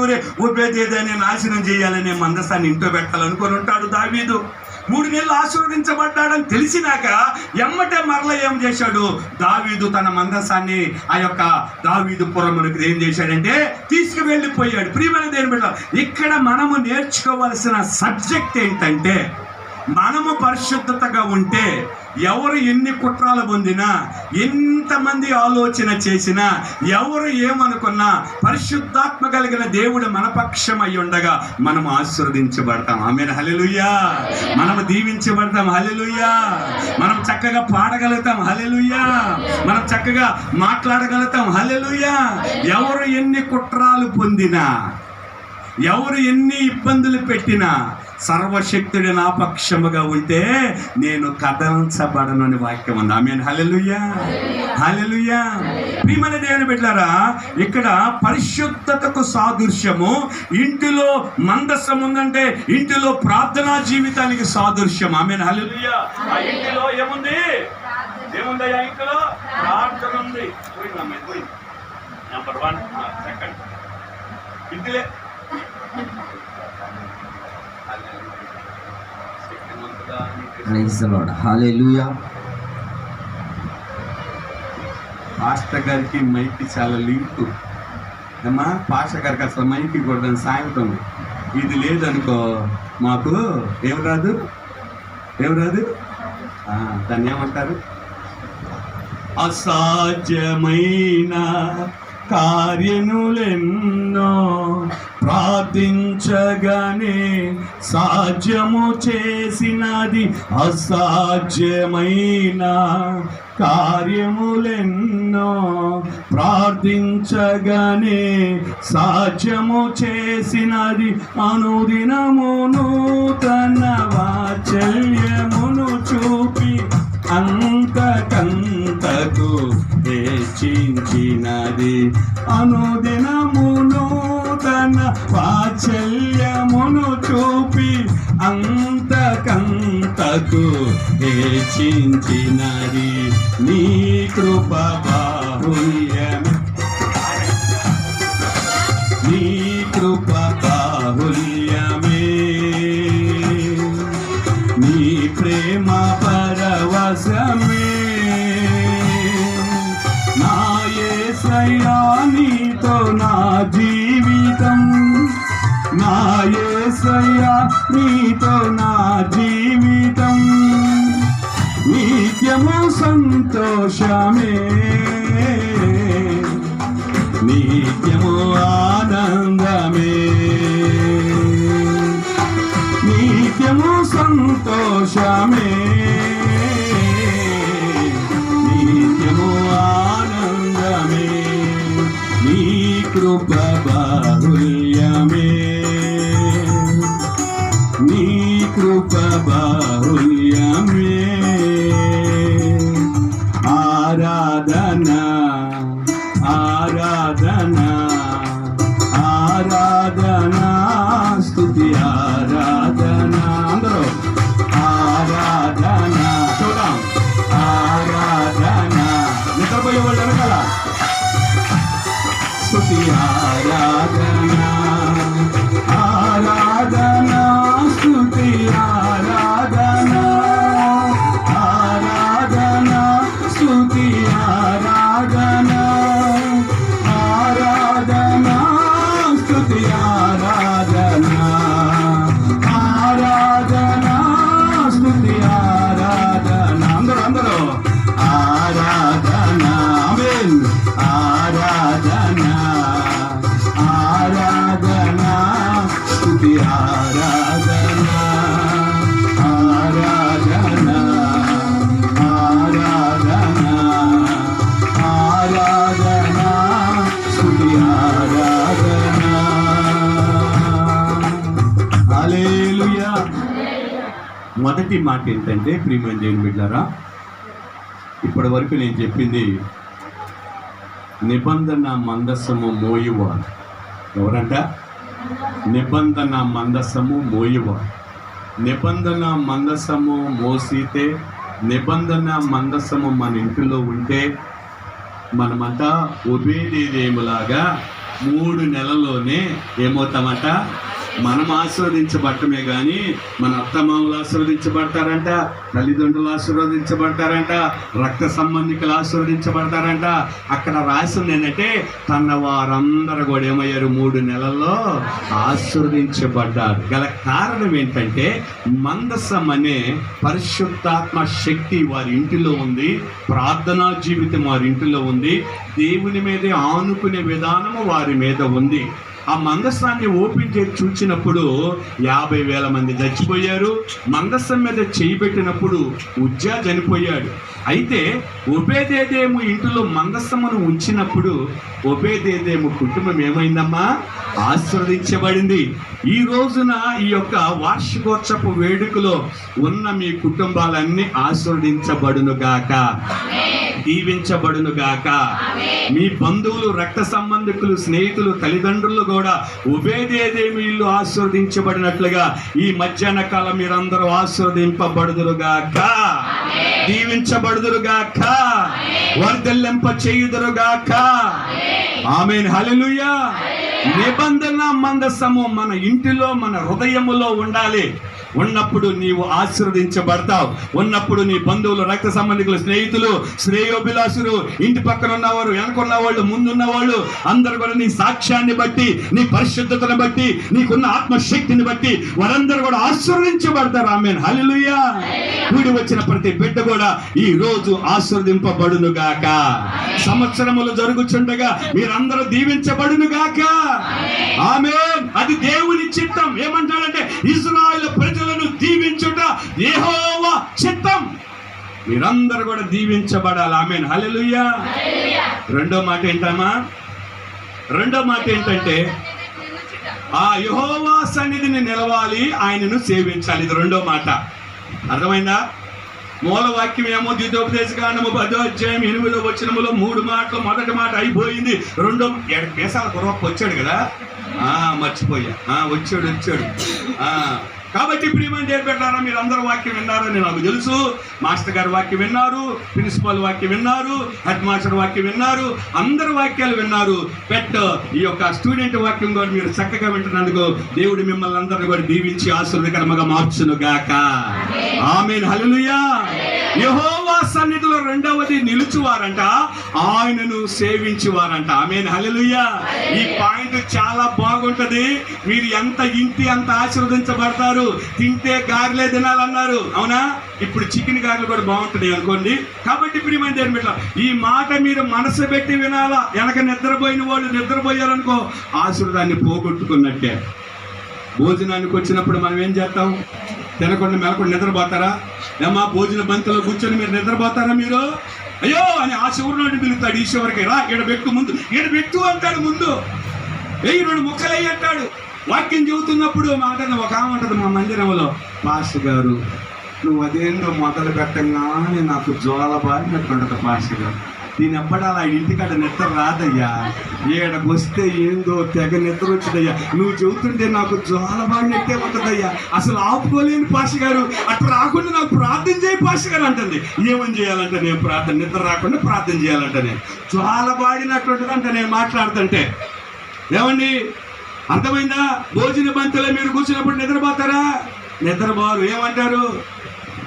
ఊరే ఓబేదేదేని నాశనం చేయాలని మందసాన్ని ఇంట్లో పెట్టాలనుకొని ఉంటాడు దావీదు. 3 నెలలు ఆశీర్వదించబడ్డాడని తెలిసినాక ఎమ్మటే మరల ఏం చేశాడు? దావీదు తన మందసాన్ని ఆ యొక్క దావీదు పురమునికి ఏం చేశాడంటే తీసుకువెళ్ళిపోయాడు. ప్రియమైన దేవుని బిడ్డ, ఇక్కడ మనము నేర్చుకోవాల్సిన సబ్జెక్ట్ ఏంటంటే, మనము పరిశుద్ధతగా ఉంటే ఎవరు ఎన్ని కుట్రాలు పొందినా, ఎంతమంది ఆలోచన చేసినా, ఎవరు ఏమనుకున్నా, పరిశుద్ధాత్మ కలిగిన దేవుడు మన పక్షమై ఉండగా మనము ఆశీర్వదించబడతాం. ఆమేన్, హల్లెలూయా. మనము దీవించబడతాం. హల్లెలూయా. మనం చక్కగా పాడగలుగుతాం. హల్లెలూయా. మనం చక్కగా మాట్లాడగలుగుతాం. హల్లెలూయా. ఎవరు ఎన్ని కుట్రాలు పొందినా, ఎవరు ఎన్ని ఇబ్బందులు పెట్టినా, సర్వశక్తుడి నా పక్షముగా ఉంటే నేను కదల్చబడను అని వాక్యం ఉంది. ఆమేన్, హల్లెలూయా, హల్లెలూయా. ప్రియమైన దేవుని బిడ్డలారా, ఇక్కడ పరిశుద్ధతకు సాదృశ్యము. ఇంటిలో మందసం ఉందంటే ఇంటిలో ప్రార్థనా జీవితానికి సాదృశ్యం. ఆమేన్, హల్లెలూయా. ఆ ఇంటిలో ఏముంది? ఏముందయ్యా ఇంటిలో? ప్రార్థన ఉంది. నెంబర్ 1 సెకండ్ ఇంటిలే. Praise the Lord, hallelujah. Pastor గారికి మైకి చాలా లింకు అమ్మా. పాస్టర్ గారికి అసలు మైకి కూడా సాయంత్రం ఇది లేదనుకో, మాకు ఏం రాదు దాన్ని ఏమంటారు? అసాధ్యమైన కార్యములెన్నో ప్రార్థించగానే సాధ్యము చేసినది. అసాధ్యమైన కార్యములెన్నో ప్రార్థించగానే సాధ్యము చేసినది. అనుదినమును తన వాత్సల్యమును చూపి అంతకంతకు హెచ్చించినది. అనుదినమును తన వాత్సల్యమును చూపి అంతకంతకు హెచ్చించినది. నీ కృప బాహుల్యమే ప్రేమ పరవశమే నా యేసయ్యా నీతో నా జీవితం నా యేసయ్యా నీతో నా జీవితం నిత్యము సంతోషమే నిత్యము ఆనందమే నిత్యము సంతోషమే నిత్యము ఆనందమే నీ కృప బాహుల్యమే నీ కృప బాహుల్యమే ఆరాధన ఆరాధన ఆరాధన స్తుతి ఆరాధన అందరూ ఆరాధన చూద్దాం ఆరాధన నిద్రపోయే వాళ్ళు వెనకాల స్తుతి ఆరాధన ఆరాధన స్తుతి ఆరాధన ఆరాధన స్తుతి ఆరాధన ఆరాధన స్తుతి ఆరాధన ఆరాధన స్తుతి ఆరాధన అందరూ ఆరాధన ఆమేన్ ఆరాధన ఆరాధన స్తుతి ఆరాధన ఆరాధన ఆరాధన ఆరాధన స్తుతి ఆరాధన హల్లెలూయా. మొదటి మాట ఏంటంటే ప్రియమైన దేవుని బిడ్డలారా, ఇప్పటి వరకు నేను చెప్పింది నిబంధన మందస్సము మోయువాడు. ఎవరంట? నిబంధన మందస్సము మోయువాడు. నిబంధన మందస్సము మోసితే, నిబంధన మందస్సము మన ఇంటిలో ఉంటే మనమంతా ఒబేదేములాగా 3 నెలల్లోనే ఏమవుతామంట? మనం ఆశీర్వదించబడటమే కానీ మన అత్తమామలు ఆశీర్వదించబడతారంట, తల్లిదండ్రులు ఆశీర్వదించబడతారంట, రక్త సంబంధికులు ఆశీర్వదించబడతారంట. అక్కడ రాసింది ఏంటంటే తన వారందరూ కూడా ఏమయ్యారు? 3 నెలల్లో ఆశీర్వదించబడ్డారు. గల కారణం ఏంటంటే మందసం అనే పరిశుద్ధాత్మ శక్తి వారి ఇంటిలో ఉంది, ప్రార్థనా జీవితం వారి ఇంటిలో ఉంది, దేవుని మీదే ఆనుకునే విధానము వారి మీద ఉంది. ఆ మందస్సాన్ని ఓపెన్ చేసి చూచినప్పుడు 50,000 మంది చచ్చిపోయారు. మందస్సం మీద చేయి పెట్టినప్పుడు ఉజ్జా చనిపోయాడు. అయితే ఒబేదేదేము ఇంటిలో మందస్సమును ఉంచినప్పుడు ఒబేదేదేము కుటుంబం ఏమైందమ్మా? ఆశీర్వదించబడింది. ఈ రోజున ఈ యొక్క వార్షికోత్సవ వేడుకలో ఉన్న మీ కుటుంబాలన్నీ ఆశీర్వదించబడునుగాక, దీవించబడునుగాక. మీ బంధువులు, రక్త సంబంధికులు, స్నేహితులు, తల్లిదండ్రులు కూడా ఒబేదేదేము ఇల్లు ఆశీర్వదించబడినట్లుగా ఈ మధ్యాహ్న కాలం మీరందరూ ఆశీర్వదింపబడుదురుగాక, దీవించబడుదురుగాక, వర్ధిల్లింప చేయుదురుగాక. ఆమేన్ హల్లెలూయా. నిబంధన మందసము మన ఇంటిలో, మన హృదయములో ఉండాలి. ఉన్నప్పుడు నీవు ఆశీర్వదించబడతావు. ఉన్నప్పుడు నీ బంధువులు, రక్త సంబంధికులు, స్నేహితులు, శ్రేయోభిలాషులు, ఇంటి పక్కన ఉన్నవారు, వెనకున్న వాళ్ళు, ముందున్న వాళ్ళు అందరూ కూడా నీ సాక్ష్యాన్ని బట్టి, నీ పరిశుద్ధతను బట్టి, నీకున్న ఆత్మశక్తిని బట్టి వారందరూ కూడా ఆశీర్వదించబడతారు. ఆమేన్ హల్లెలూయా. కూడి వచ్చిన ప్రతి బిడ్డ కూడా ఈ రోజు ఆశీర్వదింపబడునుగాక. సంవత్సరములు జరుగుచుండగా మీరందరూ దీవించబడునుగాక. ఆమేన్. అది దేవుని చిత్తం. ఏమంటాడంటే ఇశ్రాయేలు ప్రజలను దీవించుట యెహోవా చిత్తం. మీరందరూ కూడా దీవించబడాలి. ఆమేన్ హల్లెలూయా. రెండో మాట ఏంటమ్మా? రెండో మాట ఏంటంటే ఆ యెహోవా సన్నిధిని నిలవాలి, ఆయనను సేవించాలి. ఇది రెండో మాట. అర్థమైందా? మూలవాక్యం ఏమో ద్వితోపదేశకాండము 10వ అధ్యాయం 8వ వచనములో 3 మాటలు. మొదటి మాట అయిపోయింది. రెండో కేసాల కుర్రప్ప వచ్చాడు కదా, మర్చిపోయా. వచ్చాడు. కాబట్టి ప్రియమైన దేవుని బిడ్డలారా, మీరు అందరూ వాక్యం విన్నారని నాకు తెలుసు. మాస్టర్ గారి వాక్యం విన్నారు, ప్రిన్సిపల్ వాక్యం విన్నారు, హెడ్ మాస్టర్ వాక్యం విన్నారు, అందరు వాక్యాలు విన్నారు. ఈ యొక్క స్టూడెంట్ వాక్యం కూడా మీరు చక్కగా వింటున్నందుకు దేవుడు మిమ్మల్ని అందరినీ కూడా దీవించి ఆశీర్వాదకరంగా మార్చును గాక. ఆమేన్, హల్లెలూయా. యెహోవా సన్నిధిలో రెండవది నిలుచువారంట, ఆయనను సేవించువారంట. ఆమేన్, హల్లెలూయా. ఈ పాయింట్ చాలా బాగుంటది. మీరు ఎంత ఇంటి అంత ఆశీర్వదించబడతారు. తింటే గారెలే తినాలన్నారు, అవునా? ఇప్పుడు చికెన్ గారెలు కూడా బాగుంటుంది అనుకోండి. కాబట్టి ప్రియమైన దేవుని బిడ్డలారా, ఈ మాట మీరు మనసు పెట్టి వినాలా. వెనక నిద్రపోయిన వాళ్ళు నిద్రపోయారనుకో, ఆశీర్వాదాన్ని పోగొట్టుకున్నట్టే. భోజనానికి వచ్చినప్పుడు మనం ఏం చేస్తాం? తినకుండా మెలకుండా నిద్రపోతారా? ఏమా భోజన బంతిలో కూర్చొని మీరు నిద్రపోతారా? మీరు అయ్యో అని ఆ శివుడు నుండి పిలుస్తాడు. ఈ శివరికి రా, ఈడబెట్టు ముందు, ఈడబెట్టు అంటాడు. ముందు వెయ్యి 2 ముక్కలయ్యి అంటాడు. వాక్యం చెబుతున్నప్పుడు మాట ఒక ఆమె ఉంటుంది మా మందిరంలో, పాస్టర్ గారు నువ్వు అదేందో మొదలు పెట్టంగానే నాకు జోలబారినట్టుంటుంది పాస్టర్ గారు. దీని ఎప్పడాలా ఇంటికాడ నిద్ర రాదయ్యా, ఏడకు వస్తే ఏందో తెగ నిద్ర వచ్చిందయ్యా, నువ్వు చెబుతుంటే నాకు జోలబాడినట్టే ఉంటుందయ్యా, అసలు ఆపుకోలేని పాస్టర్ గారు, అట్లా రాకుండా నాకు ప్రార్థన చేయి పాస్టర్ గారు అంటుంది. ఏమని చేయాలంటే నేను ప్రార్థన, నిద్ర రాకుండా ప్రార్థన చేయాలంటే నేను జోలబాడినట్టుంటుంది అంట నేను మాట్లాడుతుంటే. ఏమండి, అర్థమైందా? భోజన బంతిలో మీరు కూర్చున్నప్పుడు నిద్రపోతారా? నిద్రపోరు. ఏమంటారు?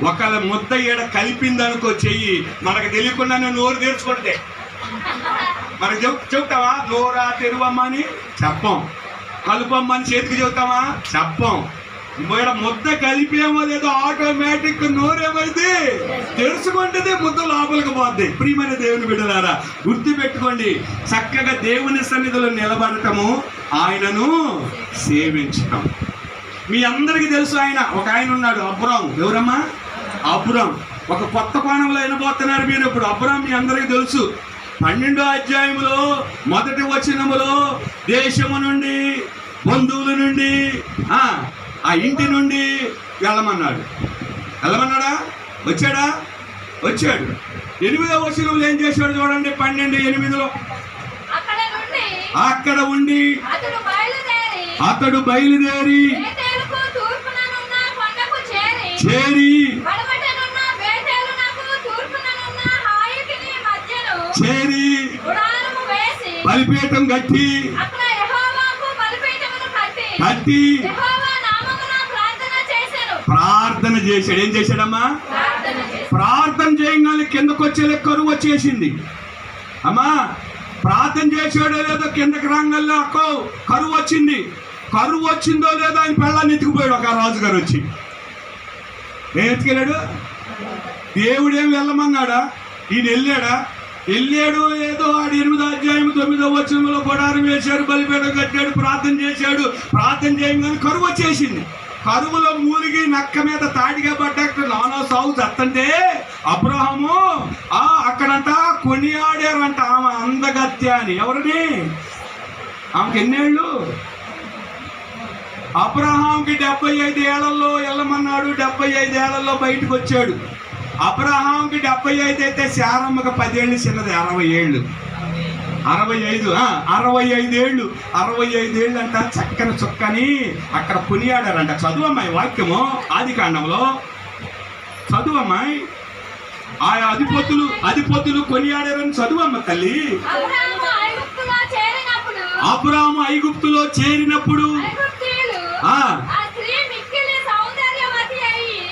ఒకళ్ళ ముద్ద ఏడ కలిపిందనుకో చెయ్యి, మనకు తెలియకుండానే నోరు తెరుచుకుంటే మనకు చెబుతావా? నోరా తెరువమ్మా అని చెప్పం, కలుపమ్మా అని చేతికి చెబుతావా? చెప్పం. ముద్ద కలిపేమో లేదో ఆటోమేటిక్ నోరేమైంది తెరుచుకుంటే ముద్ద లోపలికి పోద్ది. ప్రియమైన దేవుని బిడ్డలారా, గుర్తు పెట్టుకోండి, చక్కగా దేవుని సన్నిధిలో నిలబడటము, ఆయనను సేవించటం. మీ అందరికీ తెలుసు, ఒక ఆయన ఉన్నాడు అబ్రాం. ఎవరమ్మా? అబ్రాం. ఒక కొత్త కోణంలో వినబోతున్నారు మీరు ఇప్పుడు. అబ్రాం మీ అందరికీ తెలుసు. 12వ అధ్యాయములో 1వ వచనములో దేశము నుండి, బంధువుల నుండి, ఆ ఇంటి నుండి వెళ్ళమన్నాడు. వెళ్ళమన్నాడా? వచ్చాడా? వచ్చాడు. 8వ వచనంలో ఏం చేశాడు చూడండి. 12:8 అక్కడ ఉండి అతడు బయలుదేరి చేరి బలిపీఠం కట్టి ప్రార్థన చేశాడు. ఏం చేశాడమ్మా? ప్రార్థన చేయగానే కిందకు వచ్చే కరువు వచ్చేసింది. అమ్మా ప్రార్థన చేసాడో లేదో కిందకి రాంగల్లో కరువు వచ్చింది. కరువు వచ్చిందో లేదో ఆయన పెళ్ళాన్ని ఎత్తుకుపోయాడు. ఒక రాజుగారు వచ్చి ఏం ఎత్తుకెళ్ళాడు? దేవుడేం వెళ్ళమన్నాడా? ఈయన వెళ్ళాడా? వెళ్ళాడు. ఏదో ఆడు 8వ అధ్యాయం 9వ వచనంలో గుడారం వేశాడు, బలిపీఠం కట్టాడు, ప్రార్థన చేశాడు. ప్రార్థన చేయగానే కరువు వచ్చేసింది. కరువులో మూలిగి నక్క మీద తాడిగా పడ్డాక నానా సాగు చత్తంటే అబ్రహాము అక్కడంట కొనియాడారంట ఆమె అందగత్య అని. ఎవరిని? ఆమెకి ఎన్నేళ్ళు? అబ్రహాంకి 75 ఏళ్లలో వెళ్ళమన్నాడు. 75 ఏళ్లలో బయటకు వచ్చాడు. అబ్రహాంకి 75 అయితే శారమ్మకి 10 ఏళ్ళు చిన్నది. 60 ఏళ్ళు. 65 ఏళ్ళు. 65 ఏళ్ళు అంట చక్కని చుక్కని అక్కడ కొనియాడారంట. చదువమ్మాయి వాక్యము ఆదికాండంలో, చదువమ్మాయి. ఆ అధిపతులు కొనియాడారని చదువమ్మ తల్లి. అబ్రాహాము ఐగుప్తులో చేరినప్పుడు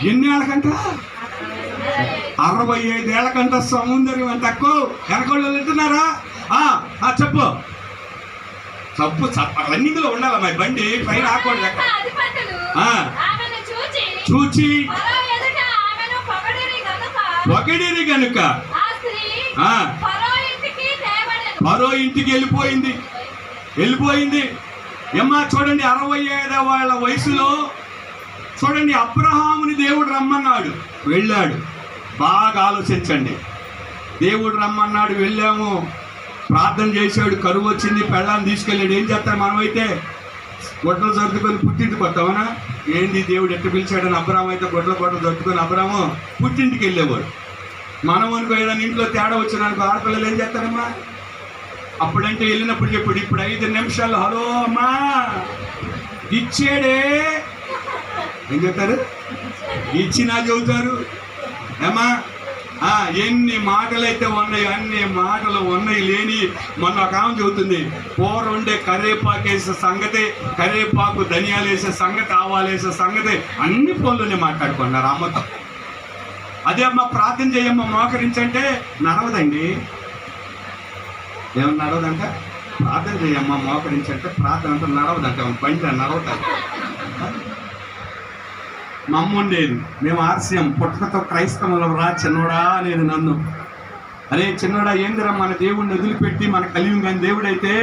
ఎన్ని ఏళ్ళకంట? 65 ఏళ్ళకంట సౌందర్యం అంట. వెనకోళ్ళు వింటున్నారా? చెప్పు రన్నింగ్ లో ఉండాలి మా బండి, పైన ఆకూడదు. చూచి పొగడిరి గనుక ఫరో ఇంటికి వెళ్ళిపోయింది. ఏమ్మా చూడండి, 65 వయసులో చూడండి అబ్రహాముని దేవుడు రమ్మన్నాడు, వెళ్ళాడు. బాగా ఆలోచించండి. దేవుడు రమ్మన్నాడు, వెళ్ళాము, ప్రార్థన చేశాడు, కరువు వచ్చింది, పెళ్ళాన్ని తీసుకెళ్ళాడు. ఏం చేస్తారు మనమైతే? గొడ్డలు సర్దుకొని పుట్టింటికి వస్తామనా? ఏంటి దేవుడు ఎట్ట పిలిచాడని అబ్రాహం అయితే గొడ్డలు సర్దుకొని అబ్రాహము పుట్టింటికి వెళ్ళేవాడు. మనం అనుకో ఏదైనా ఇంట్లో తేడా వచ్చినానుకో ఆడపిల్లలు ఏం చేస్తారమ్మా? అప్పుడంటే వెళ్ళినప్పుడు చెప్పాడు, ఇప్పుడు 5 నిమిషాలు హలో అమ్మా ఇచ్చాడే ఏం చెప్తారు? ఇచ్చినా చెబుతారు. ఏమా ఎన్ని మాటలైతే ఉన్నాయి, అన్ని మాటలు ఉన్నాయి లేని. మొన్న ఒక ఆమె చెబుతుంది, కూర ఉండే కరివేపాకు వేసే సంగతి, కరివేపాకు ధనియాలు వేసే సంగతి, ఆవాలు వేసే సంగతి అన్ని ఫోన్లోనే మాట్లాడుకున్నారు అమ్మతో. అదే అమ్మ ప్రార్థన చేయమ్మ మోకరించంటే నడవదండి. ఏమన్నా నడవదంట? ప్రార్థన చేయమ్మ మోకరించంటే ప్రార్థన అంతా నడవదంట. బండి నడవతాయి. మా అమ్మ ఉండేది, మేము ఆర్సీఎం పుట్టకతో క్రైస్తవులు రా చిన్నోడా అనేది నన్ను. అరే చిన్నోడా ఏందిరా, మన దేవుడిని వదిలిపెట్టి మన కలియుగం కానీ దేవుడైతే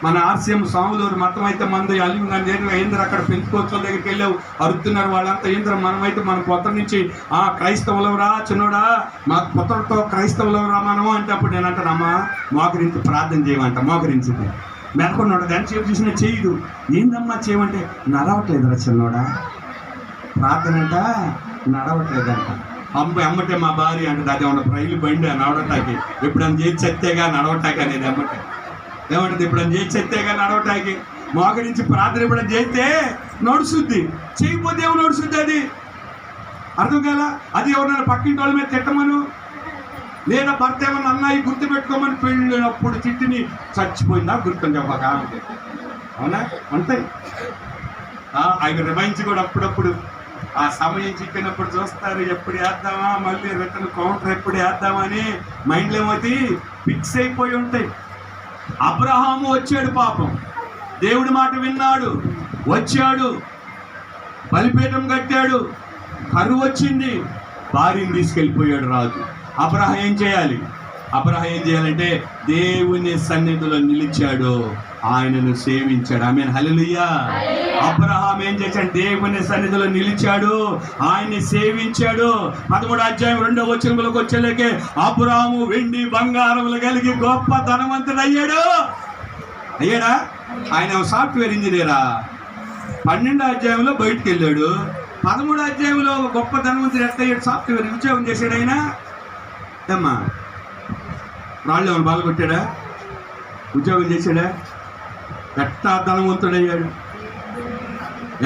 మన ఆర్సీఎం స్వాములూరు మతం అయితే మనది అలిం కానీ దేవుడు ఏందిరా, అక్కడ పెంచుకోవచ్చుల దగ్గరికి వెళ్ళావు అరుతున్నారు వాళ్ళంతా, ఏందిరా మనమైతే మన కొత్త నుంచి క్రైస్తవులవరా చిన్నోడా, మా కొత్తతో క్రైస్తవులవరా మనము అంటే అప్పుడు నేను అంటానమ్మా మోకరించి ప్రార్థన చేయమంట. మోకరించింది మెరకున్నాడు, దాని చేపు చూసినా చేయదు. ఏందమ్మా చేయమంటే నడవట్లేదురా చిన్నోడా, ప్రార్థన అంట నడవట్లేదంట. అమ్మటే మా భార్య అంటే అది ఏమన్నా రైలు బండి నడవటానికి, ఎప్పుడన్నా చేసి చెత్తేగా నడవటానికి అనేది అమ్మటే ఏమంటుంది, ఎప్పుడన్నా చేసి చెత్తేగా నడవటానికి. మోకరించి ప్రార్థన ఎప్పుడన్నా చేస్తే నడుస్తుంది, చేయకపోతే ఏమో నడుస్తుంది. అది అర్థం కాల. అది ఎవరన్నా పక్కింటి వాళ్ళ మీద తిట్టమను, లేదా భర్త ఏమన్నా అన్నాయి గుర్తు పెట్టుకోమని పెళ్ళినప్పుడు తిట్టిని చచ్చిపోయిందా గుర్తు చెప్పక అంటే అవునా ఉంటాయి. అవి రిమైండ్స్ కూడా అప్పుడప్పుడు ఆ సమయం చిక్కినప్పుడు చూస్తారు, ఎప్పుడు వేద్దామా మళ్ళీ రిటర్న్ కౌంటర్ ఎప్పుడు వేద్దామా అని మైండ్లో ఏమవుతాయి ఫిక్స్ అయిపోయి ఉంటాయి. అబ్రహాము వచ్చాడు, పాపం దేవుడి మాట విన్నాడు, వచ్చాడు, బలిపీఠం కట్టాడు, కరువు వచ్చింది, భార్యను తీసుకెళ్ళిపోయాడు రాజు. అబ్రహాం ఏం చేయాలి? అబ్రహాం ఏం చేయాలంటే దేవుని సన్నిధిలో నిలిచాడు, ఆయనను సేవించాడు. ఆమేన్ హల్లెలూయా. అబ్రహాం ఏం చేశాడు? దేవుని సన్నిధిలో నిలిచాడు, ఆయన్ని సేవించాడు. 13వ అధ్యాయం 2వ వచనంలోకి వచ్చేలేకే అబ్రహాము వెండి బంగారములు కలిగి గొప్ప ధనవంతుడు అయ్యాడు. అయ్యాడా? ఆయన సాఫ్ట్వేర్ ఇంజనీరా. 12వ అధ్యాయంలో బయటకు వెళ్ళాడు. 13వ అధ్యాయంలో గొప్ప ధనవంతుడు ఎట్లా అయ్యాడు? సాఫ్ట్వేర్ ఉద్యోగం చేశాడు ఆయన. ఏమ్మా రాళ్ళు ఏమైనా బాగా కొట్టాడా? ఉద్యోగం చేశాడా? ఎట్టా ధనవంతుడయ్యాడు,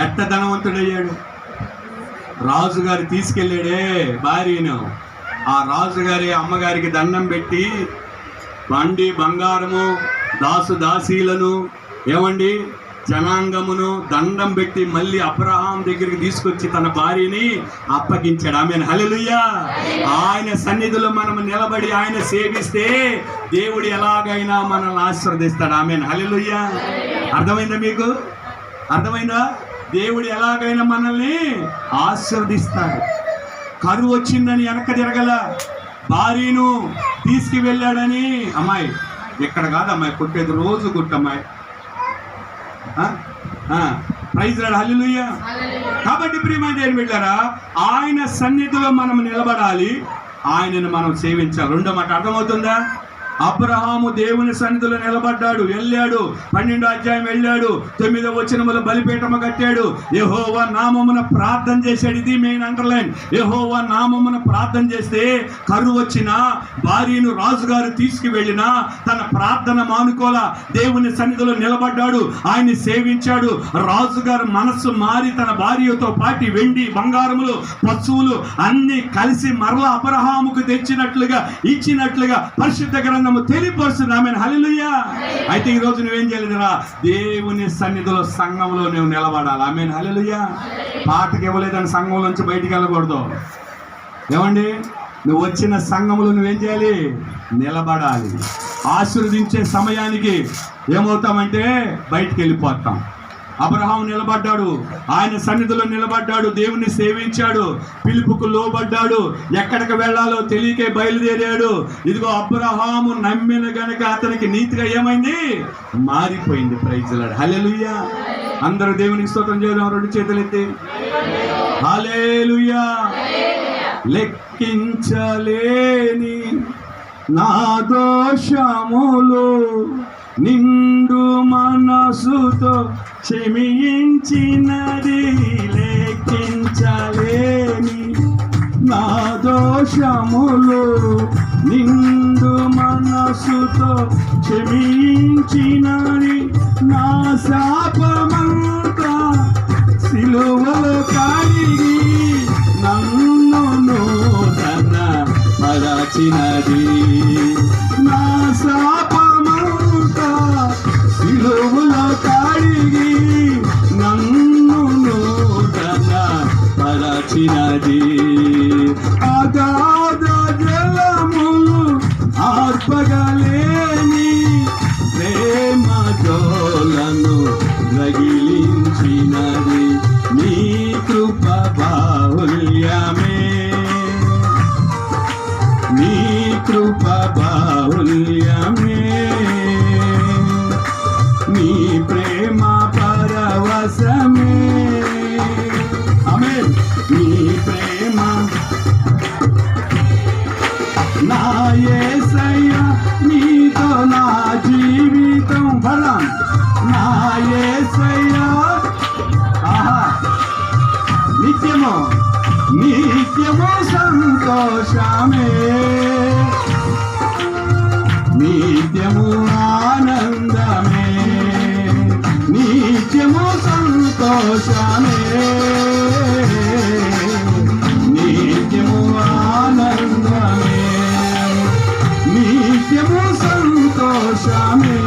ఎట్ట ధనవంతుడయ్యాడు? రాజుగారు తీసుకెళ్ళాడే భార్యను. ఆ రాజుగారి అమ్మగారికి దండం పెట్టి బండి బంగారము దాసుదాసీలను ఏమండి జనాంగమును దండం పెట్టి మళ్ళీ అబ్రహాం దగ్గరికి తీసుకొచ్చి తన భార్యని అప్పగించాడు. ఆమేన్ హల్లెలూయా. ఆయన సన్నిధిలో మనం నిలబడి ఆయన సేవిస్తే దేవుడు ఎలాగైనా మనల్ని ఆశీర్వదిస్తాడు. ఆమేన్ హల్లెలూయా. అర్థమైందా మీకు? అర్థమైందా? దేవుడు ఎలాగైనా మనల్ని ఆశీర్వదిస్తాడు. కరువు వచ్చిందని వెనక తిరగల, భార్యను తీసుకువెళ్ళాడని. అమ్మాయి ఎక్కడ కాదు అమ్మాయి కొట్టేది, రోజు కొట్టమ్మాయి. ప్రైజ్ లార్డ్ హల్లెలూయా. కాబట్టి ప్రియమైన దేవుని బిడ్డలారా, ఆయన సన్నిధిలో మనం నిలబడాలి, ఆయనను మనం సేవించాలి. రెండో మాట అర్థమవుతుందా? అబ్రహాము దేవుని సన్నిధిలో నిలబడ్డాడు, వెళ్ళాడు, 12వ అధ్యాయం వెళ్ళాడు, 9వ వచనములో బలిపీఠము కట్టాడు, యెహోవా నామమున ప్రార్థన చేశాడు. ఇది మెయిన్ అండర్లైన్. యెహోవా నామమున ప్రార్థన చేస్తే కరువు వచ్చినా, భార్యను రాజుగారు తీసుకువెళ్ళినా తన ప్రార్థన మానుకోల, దేవుని సన్నిధిలో నిలబడ్డాడు, ఆయన్ని సేవించాడు. రాజుగారు మనస్సు మారి తన భార్యతో పాటి వెండి బంగారములు పశువులు అన్ని కలిసి మరలా అబ్రహాముకు తెచ్చినట్లుగా ఇచ్చినట్లుగా పరిశుద్ధ గ్రంథము తెలియపరుస్తుంది. ఆమేన్ హల్లెలూయా. అయితే ఈ రోజు నువ్వేం చేయలేదురా? దేవుని సన్నిధిలో సంఘంలో నువ్వు నిలబడాలి. ఆమేన్ హల్లెలూయా. పాటకి ఇవ్వలేదని సంఘం నుంచి బయటికి వెళ్ళకూడదు. ఏమండి, నువ్వు వచ్చిన సంఘంలో నువ్వేం చేయాలి? నిలబడాలి. ఆశీర్వదించే సమయానికి ఏమవుతామంటే బయటికి వెళ్ళిపోతాం. అబ్రహాం నిలబడ్డాడు, ఆయన సన్నిధిలో నిలబడ్డాడు, దేవుని సేవించాడు, పిలుపుకు లోబడ్డాడు, ఎక్కడికి వెళ్ళాలో తెలియకే బయలుదేరాడు. ఇదిగో అబ్రహాము నమ్మిన గనక అతనికి నీతిగా ఏమైంది? మారిపోయింది. ప్రైజ్ లార్డ్ హల్లెలూయా. అందరూ దేవునికి స్తోత్రం చేద్దాం. 2 చేతులు ఎత్తి హల్లెలూయా. లెక్కించలేని నా దోషములు నిండు మనసుతో క్షమించినది, లెక్కించలేని నా దోషములు నిండు మనసుతో క్షమించినది, నా శాపమంతా సిలువలో కడిగి నన్ను నూతన పరచినది. నా శాపమంతా సిలువలో కడిగి నన్ను నూతన పరచినది. అగాధ జలములు ఆర్పగలేని ప్రేమ జోలను రగిలించినది. నీ కృప బాహుల్యమే, నీ కృప బాహుల్యమే, నీ ప్రేమ పరవశమే. ఆమేన్. నీ ప్రేమ నా యేసయ్య, నీతో నా జీవితం ఫలం. నా యేసయ్య, ఆహా, నిత్యము నిత్యము సంతోషమే, నిత్యము ఆనందమే, నిత్యము సంతోషమే, నిత్యము ఆనందమే, నిత్యము సంతోషమే,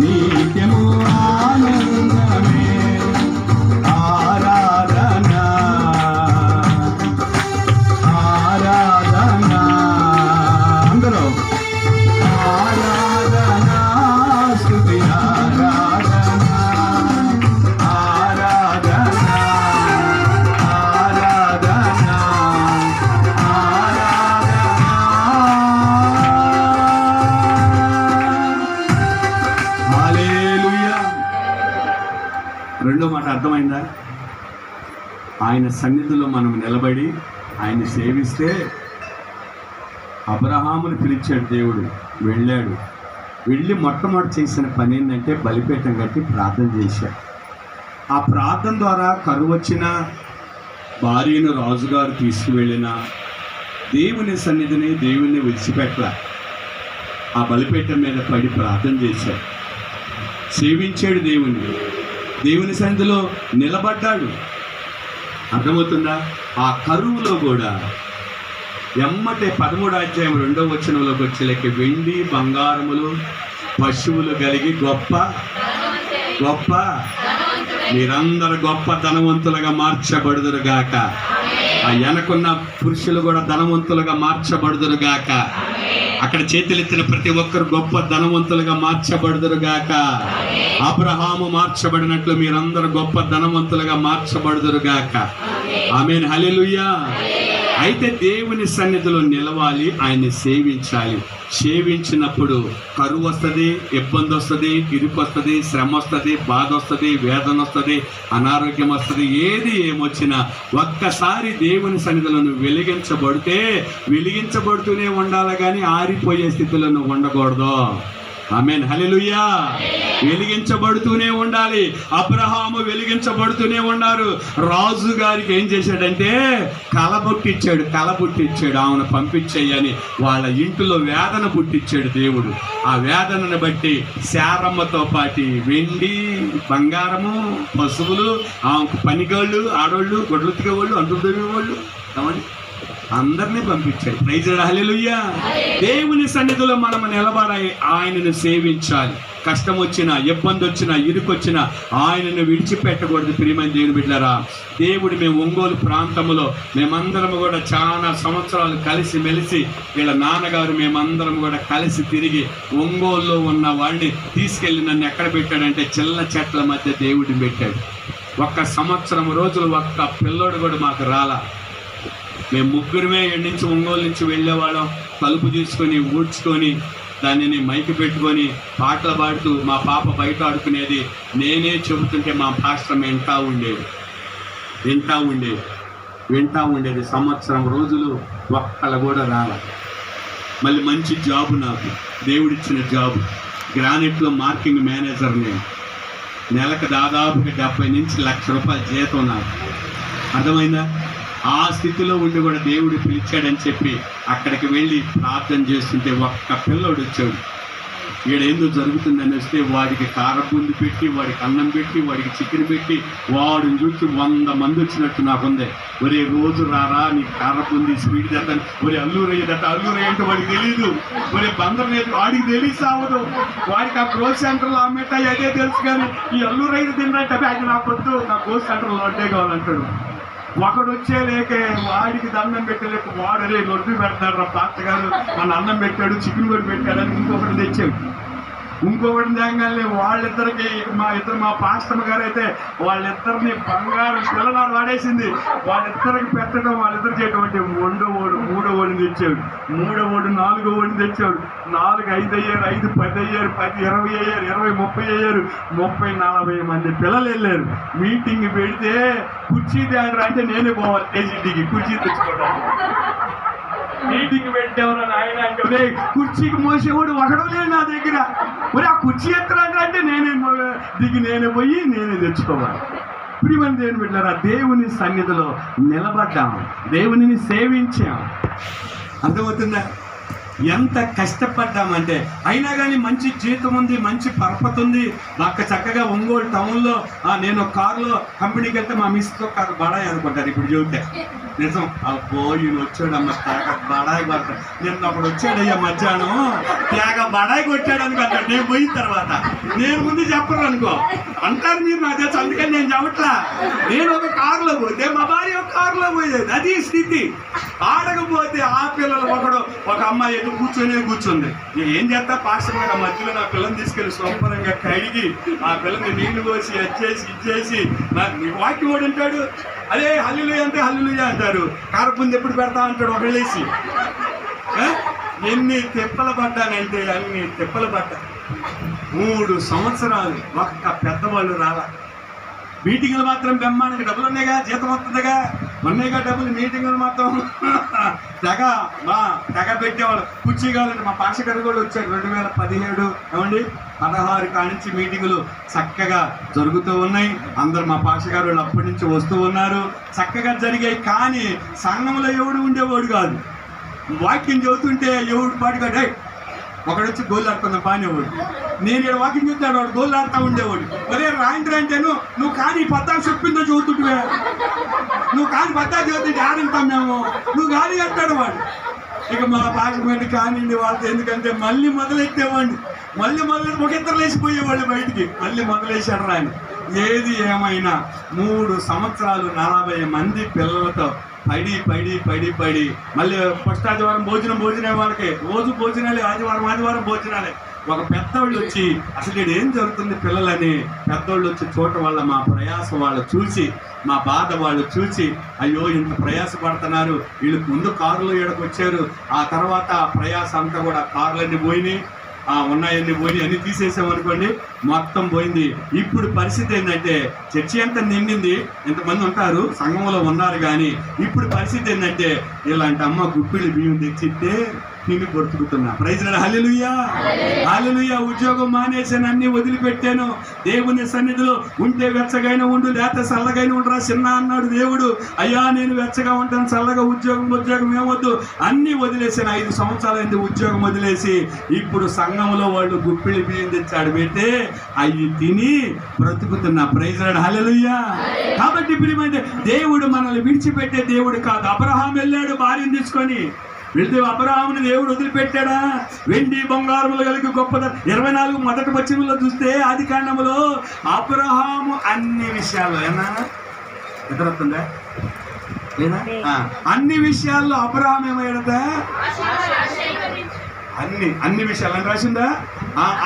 నిత్యము ఆనందమే. ఆరాధన ఆరాధన అందరూ ఆరాధన స్తుతి ఆరాధన ఆరాధన ఆరాధన ఆరాధన. హల్లెలూయా. రెండో మాట అర్థమైందా? ఆయన సన్నిధిలో మనం నిలబడి ఆయన సేవిస్తే, అబ్రహాముని పిలిచాడు దేవుడు, వెళ్ళాడు. వెళ్ళి మొట్టమొదటి చేసిన పని ఏంటంటే బలిపీఠం కట్టి ప్రార్థన చేశాడు. ఆ ప్రార్థన ద్వారా కరువు వచ్చిన భార్యను రాజుగారు తీసుకువెళ్ళిన దేవుని సన్నిధిని దేవుని విడిచిపెట్ల ఆ బలిపీఠం మీద పడి ప్రార్థన చేశాడు, సేవించాడు దేవుని. దేవుని సన్నిధిలో నిలబడ్డాడు. అర్థమవుతుందా? ఆ కరువులో కూడా ఎమ్మటే 13వ అధ్యాయం 2వ వచనంలోకి వచ్చేలకి వెండి బంగారములు పశువులు కలిగి గొప్ప గొప్ప మీరందరూ గొప్ప ధనవంతులుగా మార్చబడుదురుగాక. ఆ వెనకున్న పురుషులు కూడా ధనవంతులుగా మార్చబడుదురుగాక. అక్కడ చేతులెత్తిన ప్రతి ఒక్కరు గొప్ప ధనవంతులుగా మార్చబడుదురుగాక. అబ్రహాము మార్చబడినట్లు మీరందరూ గొప్ప ధనవంతులుగా మార్చబడుదురుగాక. ఆమేన్. హల్లెలూయా. అయితే దేవుని సన్నిధిలో నిలవాలి, ఆయన్ని సేవించాలి. సేవించినప్పుడు కరువు వస్తుంది, ఇబ్బంది వస్తుంది, ఇరుకు వస్తుంది, శ్రమ వస్తుంది, బాధ వస్తుంది, వేదన వస్తుంది, అనారోగ్యం వస్తుంది. ఏది ఏమొచ్చినా ఒక్కసారి దేవుని సన్నిధిలో నువ్వు వెలిగించబడుతూనే ఉండాలి, కానీ ఆరిపోయే స్థితిలో నువ్వు ఉండకూడదు. ఆమేన్. హల్లెలూయా. వెలిగించబడుతూనే ఉండాలి. అబ్రహాము వెలిగించబడుతూనే ఉన్నారు. రాజు గారికి ఏం చేశాడంటే కలబుట్టిచ్చాడు. ఆమెను పంపించేయని వాళ్ళ ఇంటిలో వేదన పుట్టించాడు దేవుడు. ఆ వేదనను బట్టి శారమ్మతో పాటి వెండి బంగారము పశువులు, ఆమెకు పనిగాళ్ళు, ఆడవాళ్ళు, గొడ్లు వాళ్ళు, అంటుదవి వాళ్ళు, అందరినీ పంపించాడు. Praise Lord. హల్లెలూయా. దేవుని సన్నిధిలో మనం నిలబడాలి, ఆయనను సేవించాలి. కష్టం వచ్చినా, ఇబ్బంది వచ్చినా, ఇరుకొచ్చినా ఆయనను విడిచిపెట్టకూడదు. ప్రియమైన దేవుని బిడ్డలారా, దేవుడు మేము ఒంగోలు ప్రాంతంలో మేమందరం కూడా చాలా సంవత్సరాలు కలిసి మెలిసి, వీళ్ళ నాన్నగారు మేమందరం కూడా కలిసి తిరిగి ఒంగోలులో ఉన్న వాళ్ళని తీసుకెళ్ళి నన్ను ఎక్కడ పెట్టాడంటే చిల్ల చెట్ల మధ్య దేవుడిని పెట్టాడు. 1 సంవత్సరం రోజులు ఒక్క పిల్లోడు కూడా మాకు రాలా. మేము ముగ్గురమే ఎక్కడి నుంచి ఒంగోలు నుంచి వెళ్ళేవాళ్ళం. తలుపు తీసుకొని ఊడ్చుకొని దానిని మైకి పెట్టుకొని పాటలు పాడుతూ మా పాప బయట ఆడుకునేది. నేనే చెబుతుంటే మా పాస్టర్ వింటా ఉండేది. సంవత్సరం రోజులు ఒక్కళ్ళు కూడా రాల. మళ్ళీ మంచి జాబు, నాకు దేవుడిచ్చిన జాబు, గ్రానైట్లో మార్కింగ్ మేనేజర్. నేను నెలకు దాదాపుగా 70 నుంచి 1,00,000 రూపాయల జీతం నాకు. అర్థమైందా? ఆ స్థితిలో ఉండి కూడా దేవుడు పిలిచాడని చెప్పి అక్కడికి వెళ్ళి ప్రార్థన చేస్తుంటే ఒక్క పిల్లోడు వచ్చాడు. ఈడేందో జరుగుతుందని వస్తే వాడికి కారబుంది పెట్టి, వాడికి అన్నం పెట్టి, వాడికి చికెన్ పెట్టి, వాడిని చూసి 100 మంది వచ్చినట్టు నాకుంది. ఒరే రోజు రారా నీకు కారబుంది స్వీట్ చేస్తాను, ఒరే అల్లూరయ్యేదట, అల్లూరయ్య అంటే వాడికి తెలీదు, ఒరే బందరు లేదు వాడికి తెలిసి అవ్వదు, వాడికి ఆ గ్రోత్ సెంటర్లో అమ్మేటాయి అదే తెలుసు, కానీ ఈ అల్లూరయ్య తిన్నట్టు అది నాకు వద్దు, నా గ్రోత్ సెంటర్లో అడ్డే కావాలంటాడు. ఒకడు వచ్చే లేకే వాడికి దండం పెట్టలేక వాడు అరే లొడ్డు పెడతాడు రా పాస్టర్ గారు, మన అన్నం పెట్టాడు, చికెన్ కూడా పెట్టాడని ఇంకొకటి తెచ్చాడు. ఇంకొకటి తేగానే వాళ్ళిద్దరికి మా పాస్టర్ గారు అయితే వాళ్ళిద్దరిని బంగారం పిల్లనాడు వాడేసింది. వాళ్ళిద్దరికి పెట్టడం, వాళ్ళిద్దరు చేయటువంటి 2వ ఓడిని తెచ్చాడు, 3వ ఓడి 4వ ఓడిని తెచ్చాడు. 4 5 అయ్యారు, 5 10 అయ్యారు, 10 20 అయ్యారు, 20 30 అయ్యారు, 30 40 మంది పిల్లలు వెళ్ళారు. మీటింగ్ పెడితే కుర్చీ తేడరా అంటే నేనే పోవాలి కేజీటీకి కుర్చీ తెచ్చుకోవడానికి. మీటింగ్ పెట్టేవారు ఆయన అంటే కుర్చీకి మోసేవాడు ఒకడో లేడు నా దగ్గర, మరి ఆ కుర్చీ ఎత్తరాకంటే నేనే పోయి నేనే తెచ్చుకోవాలి. ప్రియమైన దేవుని బిడ్డలారా, దేవుని సన్నిధిలో నిలబడ్డాం, దేవునిని సేవించాం. అర్థమవుతుందా? ఎంత కష్టపడ్డామంటే, అయినా కానీ మంచి జీతం ఉంది, మంచి పరపతి ఉంది. నాకు చక్కగా ఒంగోలు టౌన్లో నేను కారులో కంపెనీకి వెళ్తే మా మిస్తో కారు బడాయి అనుకుంటారు. ఇప్పుడు చూస్తే నిజం, అబ్బో ఈయన వచ్చాడమ్మ తేగ బడాయి కొడతాడు. నిన్న ఒకడు వచ్చాడయ్యా మధ్యాహ్నం తేగ బడాయి కొట్టాడు అనుకుంటాడు. నేను పోయిన తర్వాత నేను ముందు చెప్పరు అనుకో అంటారు మీరు, నాకు తెలుసు, అందుకని నేను చెప్పట్లా. నేను ఒక కారులో పోతే మా భార్య ఒక కారులో పోయేది, అది స్థితి. ఆడకపోతే ఆ పిల్లలు ఒక అమ్మాయి ఎదురు కూర్చుంది. ఏం చేస్తా, పాస్టర్ గారు ఆ మధ్యలో నా పిల్లని తీసుకెళ్ళి శుభ్రంగా కడిగి ఆ పిల్లని నీళ్లు పోసి ఇచ్చేసి నాకు వాక్యం ఓడి అంటాడు. అదే హల్లెలూయా అంటే హల్లెలూయా అంటారు, కారపుంది ఎప్పుడు పెడతా అంటాడు ఒకళ్ళేసి. ఎన్ని తిప్పలు పడ్డానంటే అన్ని తిప్పలు పడ్డా. 3 సంవత్సరాలు ఒక్క పెద్దవాళ్ళు రాలా. మీటింగులు మాత్రం బ్రహ్మాండంగా డబ్బులు ఉన్నాయిగా, జీతం వస్తుందిగా, ఉన్నాయిగా డబ్బులు. మీటింగులు మాత్రం తెగ పెట్టేవాళ్ళు. కుర్చీ కావాలంటే మా పాష గారు కూడా వచ్చారు 2017 ఏమండి 16 కానించి మీటింగులు చక్కగా జరుగుతూ ఉన్నాయి. అందరు మా పాష గారు వాళ్ళు అప్పటి నుంచి వస్తూ ఉన్నారు, చక్కగా జరిగాయి. కానీ సంఘంలో ఎవడు ఉండేవాడు కాదు. వాక్యం చదువుతుంటే ఎవడు పాటుగా ఒకడొచ్చి గోళ్ళు ఆడుతున్నాం పానేవాడు. నేను ఇక్కడ వాకింగ్ చూస్తాడు, వాడు గోళ్ళు ఆడుతూ ఉండేవాడు. ఒరే రాయింద్ర అంటే నువ్వు కానీ పద్దాలు చెప్పిందో చదువుతుంటే, నువ్వు కానీ పద్దాలు చదువుతుంటే ఆడింటాం మేము, నువ్వు కానీ అంటాడు వాడు. ఇక మా పాఠం కానివ్వండి వాళ్ళతో, ఎందుకంటే మళ్ళీ మొదలెట్టేవాడిని, మళ్ళీ ఒక ఇద్దరు లేచిపోయేవాళ్ళు బయటికి, మళ్ళీ మొదలేశాడు రాని. ఏది ఏమైనా 3 సంవత్సరాలు 40 మంది పిల్లలతో పడి మళ్ళీ ఫస్ట్ ఆదివారం భోజనం వాళ్ళకి రోజు భోజనాలే, ఆదివారం భోజనాలే. ఒక పెద్దవాళ్ళు వచ్చి అసలు ఇక్కడ ఏం జరుగుతుంది పిల్లలని పెద్దవాళ్ళు వచ్చి చూడటం వల్ల మా ప్రయాసం వాళ్ళు చూసి, మా బాధ వాళ్ళు చూసి, అయ్యో ఇంత ప్రయాసపడుతున్నారు వీళ్ళకి ముందు కారులో ఈడకు వచ్చారు, ఆ తర్వాత ప్రయాసం అంతా కూడా కార్లన్నీ పోయినాయి, ఉన్నాయన్నీ పోయి అన్ని తీసేసామనుకోండి, మొత్తం పోయింది. ఇప్పుడు పరిస్థితి ఏంటంటే చర్చి అంతా నిండింది, ఇంతమంది ఉంటారు సంఘంలో ఉన్నారు, కానీ ఇప్పుడు పరిస్థితి ఏంటంటే ఇలాంటి అమ్మ గుప్పిళ్ళు బియ్యం తెచ్చిస్తే తిని బ్రతుకుతున్నా. ప్రైజ్ లార్డ్, హల్లెలూయా హల్లెలూయా. ఉద్యోగం మానేసాను, అన్ని వదిలిపెట్టాను, దేవుని సన్నిధిలో ఉంటే వెచ్చగైనా ఉండు, లేకపోతే చల్లగైనా ఉండరా చిన్న అన్నాడు దేవుడు. అయ్యా నేను వెచ్చగా ఉంటాను, చల్లగా ఉద్యోగం ఏమొద్దు, అన్ని వదిలేసాను. 5 సంవత్సరాలైంది ఉద్యోగం వదిలేసి. ఇప్పుడు సంఘంలో వాళ్ళు గుప్పిడి బియ్యం తెచ్చాడు పెడితే అవి తిని బ్రతుకుతున్నా. ప్రైజ్ లార్డ్, హల్లెలూయా. కాబట్టి ప్రియమైన దేవుడు మనల్ని విడిచిపెట్టే దేవుడు కాదు. అబ్రహాం వెళ్ళాడు భార్యను తీసుకొని, వెళ్తే అబ్రహాముని దేవుడు వదిలిపెట్టాడా? వెండి బంగారములు కలిగి గొప్ప 24 మొదటి వచనంలో చూస్తే ఆది కాండములో అబ్రహాము అన్ని విషయాల్లో ఏనా ఎదురవుతుందా లేదా? అన్ని విషయాల్లో అబ్రహాం ఏమయ్యాడట? అన్ని విషయాలు అని రాసిందా?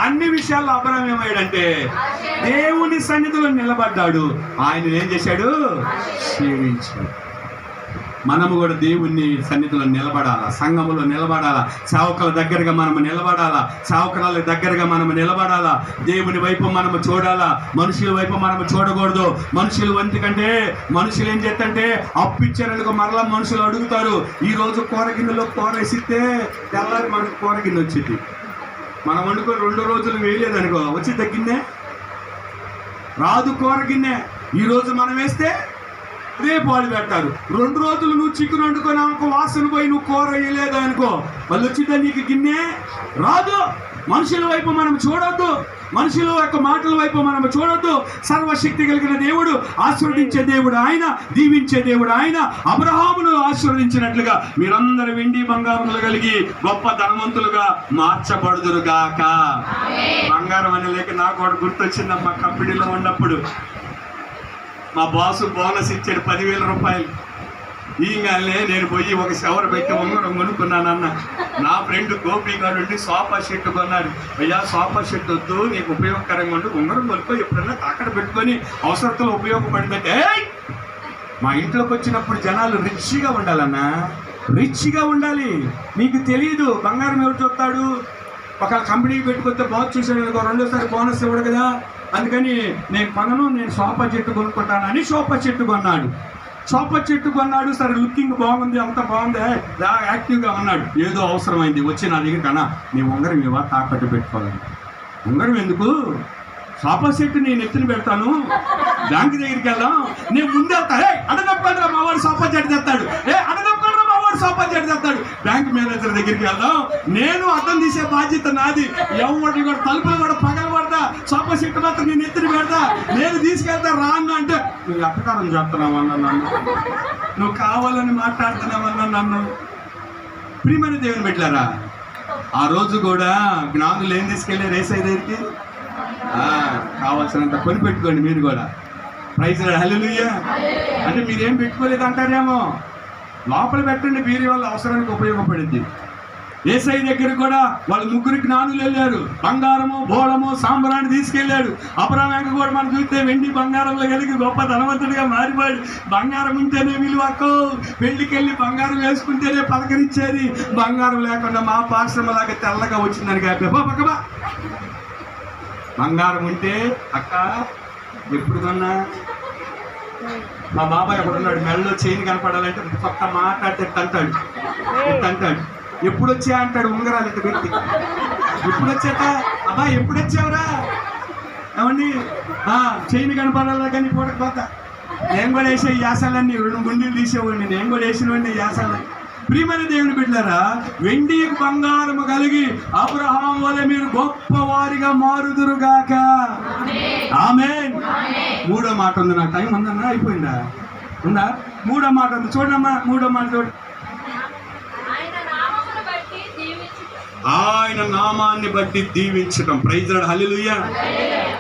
అన్ని విషయాల్లో అబ్రహాం ఏమయ్యాడంటే దేవుని సన్నిధిలో నిలబడ్డాడు. ఆయన ఏం చేశాడు? సేవించాడు. మనము కూడా దేవుని సన్నిధిలో నిలబడాలా, సంఘములో నిలబడాలా, సేవకుల దగ్గరగా మనము నిలబడాలా, సేవకురాల దగ్గరగా మనము నిలబడాలా. దేవుని వైపు మనము చూడాలా, మనుషుల వైపు మనము చూడకూడదు. మనుషులు ఎందుకంటే మనుషులు ఏం చేస్తంటే అప్పిచ్చారనుకో మరలా మనుషులు అడుగుతారు. ఈరోజు కూర గిన్నెలో కూర వేసిస్తే తెల్లారి మనకు కూర గిన్నె వచ్చింది. మనం వండుకొని 2 రోజులు వేయలేదనుకో వచ్చి తగ్గిందే రాదు కూర గిన్నె. ఈరోజు మనం వేస్తే రేపు వాళ్ళు పెడతారు. 2 రోజులు నువ్వు చికెన్ వండుకొని ఆమెకు వాసన పోయి నువ్వు కూర వేయలేదు అనుకో, వాళ్ళు వచ్చిందా నీకు గిన్నె రాదు. మనుషుల వైపు మనం చూడొద్దు, మనుషుల యొక్క మాటల వైపు మనం చూడొద్దు. సర్వశక్తి కలిగిన దేవుడు, ఆశీర్వదించే దేవుడు ఆయన, దీవించే దేవుడు ఆయన. అబ్రహామును ఆశీర్వదించినట్లుగా మీరందరూ వెండి బంగారములు కలిగి గొప్ప ధనవంతులుగా మార్చబడుదురుగాక. బంగారం అనే లేక నాకు కూడా గుర్తొచ్చిందమ్మా. కంపెనీలో ఉన్నప్పుడు మా బాసు బోనస్ ఇచ్చాడు 10,000 రూపాయలు. ఈగానే నేను పోయి ఒక షవర్ పెట్టి ఉంగరం కొనుక్కున్నానన్న. నా ఫ్రెండ్ గోపి గారు ఉండి సోఫా సెట్ కొన్నాడు. అయ్యా సోఫా సెట్ వద్దు, నీకు ఉపయోగకరంగా ఉండి ఉంగరం కొనుక్కో, ఎప్పుడన్నా తాకడ పెట్టుకొని అవసరతలో ఉపయోగపడితే. మా ఇంట్లోకి వచ్చినప్పుడు జనాలు రిచ్గా ఉండాలన్నా, రిచ్గా ఉండాలి. మీకు తెలియదు బంగారం ఎవరు చూస్తాడు. ఒక కంపెనీకి పెట్టుకొస్తే బాగా చూసాడు, రెండోసారి బోనస్ ఇవ్వడు కదా. అందుకని నేను కొనను, నేను సోఫా చెట్టు కొనుక్కుంటానని సోఫా చెట్టు కొన్నాడు. సోఫా చెట్టు కొన్నాడు. సరే లుకింగ్ బాగుంది, అంత బాగుంది, యాక్టివ్గా ఉన్నాడు. ఏదో అవసరమైంది వచ్చి నా దగ్గర కన్నా నీ ఉంగరం ఇవ్వ, తాకట్టు పెట్టుకోవాలని. ఉంగరం ఎందుకు, సోఫా సెట్ నేను ఎత్తుని పెడతాను, బ్యాంక్ దగ్గరికి వెళ్దాం, నేను ముందే వెళ్తా. అడనప్పకుండా మా వాడు సోఫా చెట్టు తెస్తాడు, అడనప్పకుండా మా వాడు సోఫా చెట్టు తెస్తాడు. బ్యాంక్ మేనేజర్ దగ్గరికి వెళ్దాం, నేను అర్థం తీసే బాధ్యత నాది. ఎవరి కూడా తలుపులు కూడా పగల పడతా, సోఫా సెట్ మాత్రం నేను ఎత్తుని పెడతా, నేను తీసుకెళ్తా రాను అంటే నువ్వు అపకారం చేస్తున్నావన్నా నన్ను, నువ్వు కావాలని మాట్లాడుతున్నావన్నా నన్ను. ప్రియమైన దేవుని పెట్టారా, ఆ రోజు కూడా జ్ఞానులు ఏం తీసుకెళ్ళి రేసే దగ్గరికి కావాల్సినంత కొని పెట్టుకోండి మీరు కూడా. ప్రైజ్ హల్లెలూయా. అంటే మీరేం పెట్టుకోలేదు అంటారేమో, లోపల పెట్టండి, వీరి వల్ల అవసరానికి ఉపయోగపడింది. యేసయ్య దగ్గర కూడా వాళ్ళు ముగ్గురు జ్ఞానులు వెళ్ళారు. బంగారము, బోళము, సాంబ్రాన్ని తీసుకెళ్ళాడు. అబ్రహాము కూడా మనం చూస్తే వెండి బంగారంలో కలిగి గొప్ప ధనవంతుడిగా మారిపోయాడు. బంగారం ఉంటేనే విలువకు, పెళ్లికి వెళ్ళి బంగారం వేసుకుంటేనే పలకరించేది. బంగారం లేకుండా మా పాశ్రమలాగా తెల్లగా వచ్చిందని కాకపోతే బంగారం ఉంటే అక్క ఎప్పుడు కొన్నా. మా బాబాయ్ ఒకడు ఉన్నాడు, మెడలో చైన్ కనపడాలంటే పక్క మాట్లాడితే అంటాడు, అంటాడు. ఎప్పుడు వచ్చా అంటాడు, ఉంగరాలు ఇంత పెట్టి. ఎప్పుడు వచ్చాక అబ్బా ఎప్పుడు వచ్చావురా, ఏమండి చైన్ కనపడాలా కానీ పోకపోతా. నేను కూడా వేసే యాసాలన్నీ 2 గుండీలు తీసేవాడిని, నేను కూడా వేసినవాడిని యాసాలని. ప్రియమైన దేవుని బిడ్డలారా, వెండి బంగారము కలిగి అబ్రహాము వలె మీరు గొప్పవారిగా మారుదురుగాక. ఆమేన్. 3వ మాట ఉంది. నా టైం ఉందన్నా, అయిపోయిందా, ఉందా? 3వ మాట ఉంది, చూడమ్మా. 3వ మాట చూడండి. ఆయన నామాన్ని బట్టి దీవించటం. ప్రైజ్ లార్డ్, హల్లెలూయా.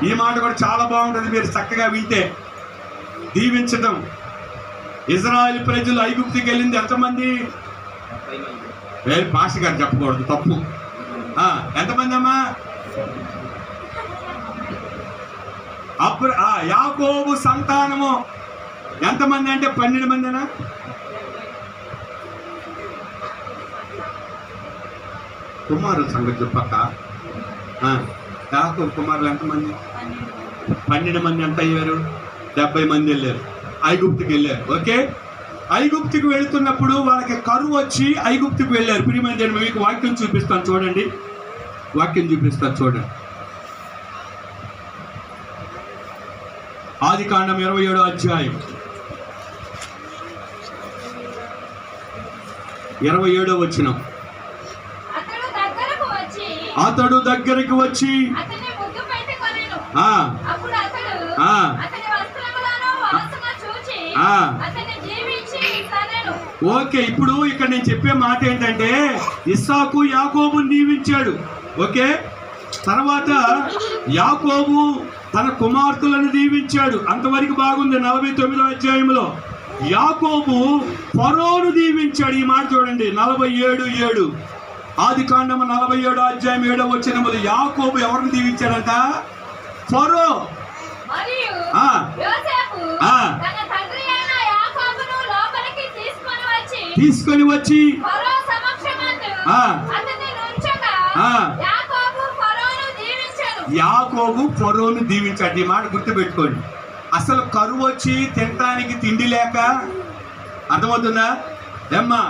ఈ మాట కూడా చాలా బాగుంటుంది, మీరు చక్కగా వింటే. దీవించటం. ఇజ్రాయెల్ ప్రజలు ఐగుప్తుకి వెళ్ళింది ఎంతమంది? పాస్టర్ గారు చెప్పకూడదు, తప్పు. ఎంతమంది అమ్మా? యాకోబు సంతానము ఎంతమంది అంటే 12 మందినా? కుమారుల సంగతి చెప్పక్క. యాకోబు కుమారులు ఎంతమంది? 12 మంది. ఎంత అయ్యారు? 70 మంది వెళ్ళారు, ఐగుప్తుకి వెళ్ళారు. ఓకే, ఐగుప్తుకి వెళుతున్నప్పుడు వాళ్ళకి కరువు వచ్చి ఐగుప్తుకి వెళ్ళారు. ప్రియమైన దేవుని, మీకు వాక్యం చూపిస్తాను చూడండి, వాక్యం చూపిస్తాను చూడండి. ఆదికాండం 27వ అధ్యాయం 27వ వచనం. అతడు దగ్గరకు వచ్చి ఓకే, ఇప్పుడు ఇక్కడ నేను చెప్పే మాట ఏంటంటే ఇస్సాకు యాకోబుని దీవించాడు. ఓకే, తర్వాత యాకోబు తన కుమార్తెలను దీవించాడు. అంతవరకు బాగుంది. 49వ అధ్యాయంలో యాకోబు ఫరోను దీవించాడు. ఈ మాట చూడండి, 47:7. ఆదికాండం 47వ అధ్యాయం 7వ వచనములో యాకోబు ఎవరిని దీవించాడంట? ఫరో. తీసుకొని వచ్చి యాకోబు ఫరోను దీవించాడు. ఈ మాట గుర్తుపెట్టుకోండి. అసలు కరువు వచ్చి తినటానికి తిండి లేక, అర్థమవుతుందా ఏమ్మా?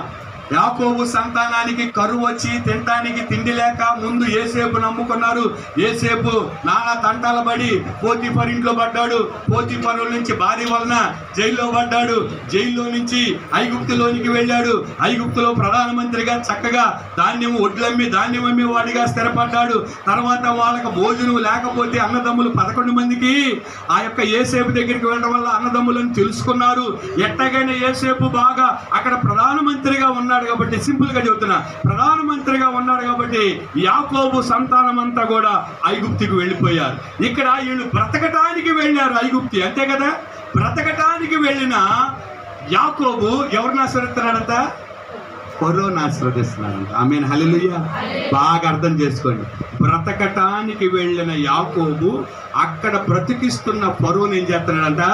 యాకోబు సంతానానికి కరువు వచ్చి తినటానికి తిండి లేక ముందు యోసేపు నమ్ముకున్నారు. యోసేపు నానా తంటాల పడి పోతీఫర్ ఇంట్లో పడ్డాడు. పోతీఫరు నుంచి భార్య వలన జైల్లో పడ్డాడు. జైల్లో నుంచి ఐగుప్తులోనికి వెళ్ళాడు. ఐగుప్తులో ప్రధానమంత్రిగా చక్కగా ధాన్యం అమ్మి వాడిగా స్థిరపడ్డాడు. తర్వాత వాళ్ళకి భోజనం లేకపోతే అన్నదమ్ములు 11 మందికి ఆ యొక్క యోసేపు దగ్గరికి వెళ్ళడం వల్ల అన్నదమ్ములను తెలుసుకున్నారు. ఎట్టగైనా యోసేపు బాగా అక్కడ ప్రధానమంత్రిగా ఉన్నాడు కాబట్టి, సింపుల్ గా చెబుతున్నా, ప్రధానమంత్రిగా ఉన్నాడు కాబట్టి యాకోబు సంతానం అంతా కూడా ఐగుప్తుకు వెళ్ళిపోయారు. ఇక్కడ వీళ్ళు బ్రతకటానికి వెళ్ళారు ఐగుప్తి, అంతే కదా. బ్రతకటానికి వెళ్ళిన యాకోబు ఎవరిని ఆశ్రయిస్తున్నాడంట? ఫరోని ఆశ్రదిస్తున్నాడంట. ఆమేన్, హల్లెలూయా. బాగా అర్థం చేసుకోండి. బ్రతకటానికి వెళ్ళిన యాకోబు అక్కడ బ్రతికిస్తున్న ఫరోని ఏం చేస్తున్నాడంట?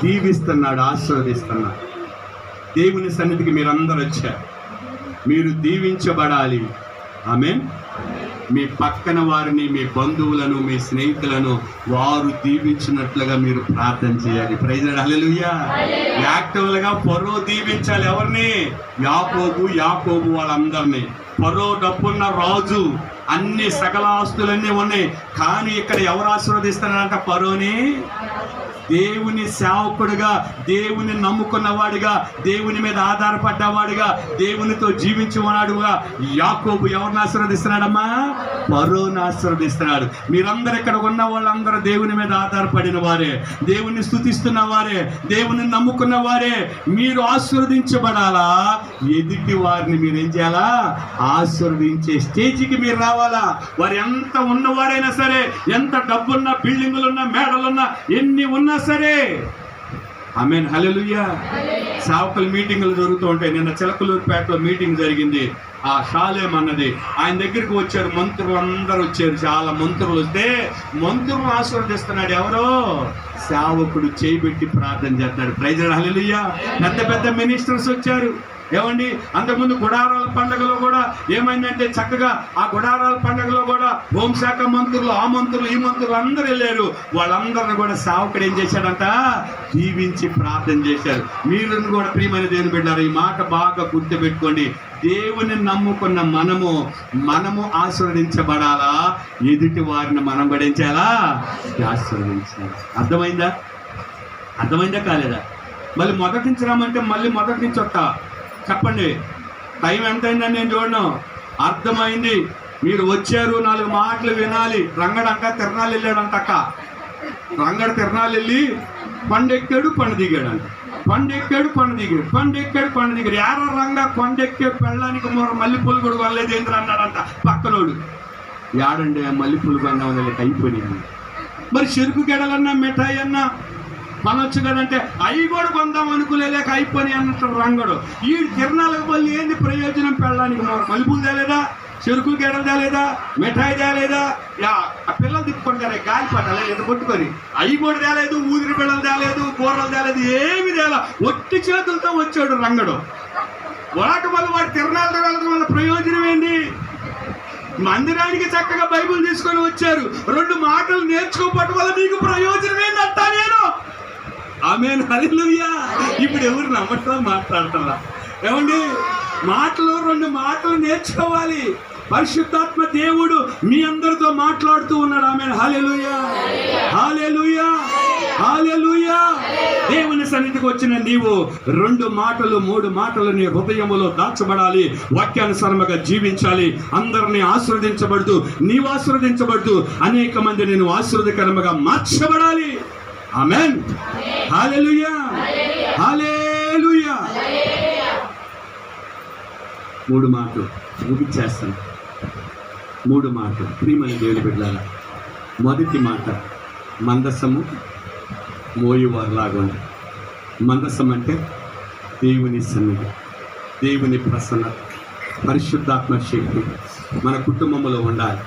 దీవిస్తున్నాడు, ఆశీర్వదిస్తున్నాడు. దేవుని సన్నిధికి మీరందరూ వచ్చారు, మీరు దీవించబడాలి. ఆమేన్. మీ పక్కన వారిని, మీ బంధువులను, మీ స్నేహితులను వారు దీవించినట్లుగా మీరు ప్రార్థన చేయాలి. ప్రైజ్ లార్డ్, హల్లెలూయా. యాక్టివ్గా ఫరో దీవించాలి. ఎవరిని? యాకోబు వాళ్ళందరినీ. ఫరో డబ్బున్న రాజు, అన్ని సకల ఆస్తులన్నీ ఉన్నాయి. కానీ ఇక్కడ ఎవరు ఆశీర్వదిస్తున్నారంట? ఫరోని. దేవుని సేవకుడుగా, దేవుని నమ్ముకున్నవాడిగా, దేవుని మీద ఆధారపడ్డవాడిగా, దేవునితో జీవించువాడుగా యాకోబు ఎవరిని ఆశీర్వదిస్తున్నాడమ్మా? ఫరోని ఆశీర్వదిస్తున్నాడు. మీరందరూ ఇక్కడ ఉన్న వాళ్ళందరూ దేవుని మీద ఆధారపడిన వారే, దేవుని స్తుతిస్తున్న వారే, దేవుని నమ్ముకున్న వారే. మీరు ఆశీర్వదించబడాలా? ఎదుటి వారిని మీరు ఏం చేయాలా? ఆశీర్వదించే స్టేజికి మీరు రావాలా. వారు ఎంత ఉన్నవారైనా సరే, ఎంత డబ్బున్నా, బిల్డింగులున్నా, మేడలున్నా, ఎన్ని ఉన్నా సరే. ఆమేన్, హల్లెలూయా. సేవకుల మీటింగులు జరుగుతూ ఉంటాయి. నిన్న చిలకలూరుపేటలో మీటింగ్ జరిగింది. ఆ షాలేం అన్నది ఆయన దగ్గరికి వచ్చారు, మంత్రులు అందరూ వచ్చారు. చాలా మంత్రులు వస్తే మంత్రులను ఆశీర్వదిస్తున్నాడు ఎవరో? సేవకుడు చేయబెట్టి ప్రార్థన చేస్తున్నాడు. ప్రైజ్ లార్డ్, హల్లెలూయా. పెద్ద మినిస్టర్స్ వచ్చారు. ఏమండి, అంతకుముందు గుడారాల పండుగలో కూడా ఏమైందంటే చక్కగా ఆ గుడారాల పండుగలో కూడా హోంశాఖ మంత్రులు, ఆ మంత్రులు, ఈ మంత్రులు అందరూ వెళ్ళారు. వాళ్ళందరిని కూడా సేవకుడు ఏం చేశాడంట? దీవించి ప్రార్థన చేశారు. మీరు కూడా ప్రియమైన దేవుని బిడ్డలారా, ఈ మాట బాగా గుర్తుపెట్టుకోండి. దేవుని నమ్ముకున్న మనము ఆశీర్వదించబడాలా? ఎదుటి వారిని మనం పడించాలా? ఆశీర్వదించాలి. అర్థమైందా కాలేదా? మళ్ళీ మొదటి నుంచి రమ్మంటే మళ్ళీ మొదటి నుంచి వస్తా. చెప్పండి, టైం ఎంతైందని నేను చూడను. అర్థమైంది. మీరు వచ్చారు, 4 మాటలు వినాలి. రంగడంట తిరణాలు వెళ్ళాడంట. రంగడు తిరణాలు వెళ్ళి కొండెక్కాడు, కొండ దిగాడంట. కొండెక్కాడు, కొండ దిగాడు. యార రంగ కొండెక్కే పెళ్ళానికి మల్లెపూలు కూడా కొనలేదు ఏంద్ర అన్నాడంట పక్కనోడు. యాడండి మల్లెపూలు కొన్నా అయిపోయినాయి. మరి చెరుకు గెడలన్నా, మిఠాయి అన్నా కొనొచ్చు కదంటే అవి కూడా కొందాం అనుకోలేక అయిపోయి అన్నట్టు రంగడు. ఈ తిరణాలకు మళ్ళీ ఏంది ప్రయోజనం? పెళ్ళడానికి మల్లెపూలు తేలేదా, చెరుకు గెడలు తేలేదా, మిఠాయి తేలేదా? ఆ పిల్లలు తిప్పుకుంటారే గాలిపట్టాలి ఎంత కొట్టుకొని, అవి కూడా తేలేదు. ఊదిరి పిల్లలు తేలేదు, కూరలు తేలేదు, ఏమి తేలా. ఒట్టి చేతులతో వచ్చాడు రంగడు. వాటి వల్ల వాడి తిరణాలతో వెళ్ళడం వల్ల ప్రయోజనం ఏంటి? మందిరానికి చక్కగా బైబిల్ తీసుకొని వచ్చారు. 2 మాటలు నేర్చుకోవడం వల్ల మీకు ప్రయోజనం ఏంటంటా నేను? ఆమేన్, హల్లెలూయా. ఇప్పుడు ఎవరు నమ్మట్లా, మాట్లాడటంలా. ఏమండి, 2 మాటలు నేర్చుకోవాలి. పరిశుద్ధాత్మ దేవుడు మీ అందరితో మాట్లాడుతూ ఉన్నాడు. ఆమేన్, హల్లెలూయా, హల్లెలూయా, హల్లెలూయా. దేవుని సన్నిధికి వచ్చిన నీవు 2 మాటలు 3 మాటలు నీ హృదయములో దాచబడాలి. వాక్యానుసారముగా జీవించాలి. అందరినీ ఆశీర్వదించబడుతూ, నీవు ఆశీర్వదించబడుతూ అనేక మంది నేను ఆశీర్వదకరముగా మార్చబడాలి. ఆమేన్, హల్లెలూయా, హల్లెలూయా. 3 మాటలు ముగిచ్చేస్తాను. 3 మాటలు ప్రియమైన దేవుని బిడ్డలారా. మొదటి మాట, మందసము మోయువారులాగా ఉంది. మందసం అంటే దేవుని సన్నిధి, దేవుని ప్రసన్నత, పరిశుద్ధాత్మ శక్తి మన కుటుంబంలో ఉండాలి.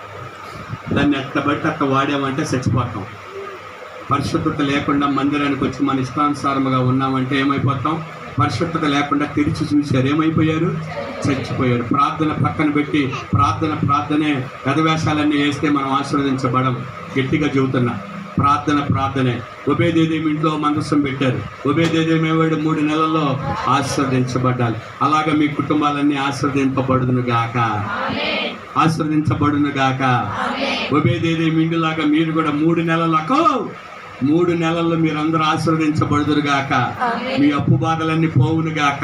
దాన్ని ఎట్టబట్టి అట్ట వాడామంటే చచ్చిపోతాం. పరిశుద్ధత లేకుండా మందిరానికి వచ్చి మన ఇష్టానుసారముగా ఉన్నామంటే ఏమైపోతాం? పరిశుద్ధత లేకుండా తెరిచి చూశారు, ఏమైపోయారు? చచ్చిపోయారు. ప్రార్థన పక్కన పెట్టి ప్రార్థనే గదవేషాలన్నీ వేస్తే మనం ఆశీర్వదించబడం. గట్టిగా చెబుతున్నా, ప్రార్థనే. ఒబేదేదేమి ఇంట్లో మందసం పెట్టారు. ఒబేదేదేమి 3 నెలల్లో ఆశీర్వదించబడ్డాలి. అలాగే మీ కుటుంబాలన్నీ ఆశీర్వదింపబడును గాక. ఒబేదేదేమి ఇంటిలాగా మీరు కూడా 3 నెలల్లో మీరందరూ ఆశీర్వదించబడుదురు గాక. మీ అప్పు బాధలన్నీ పోవును గాక.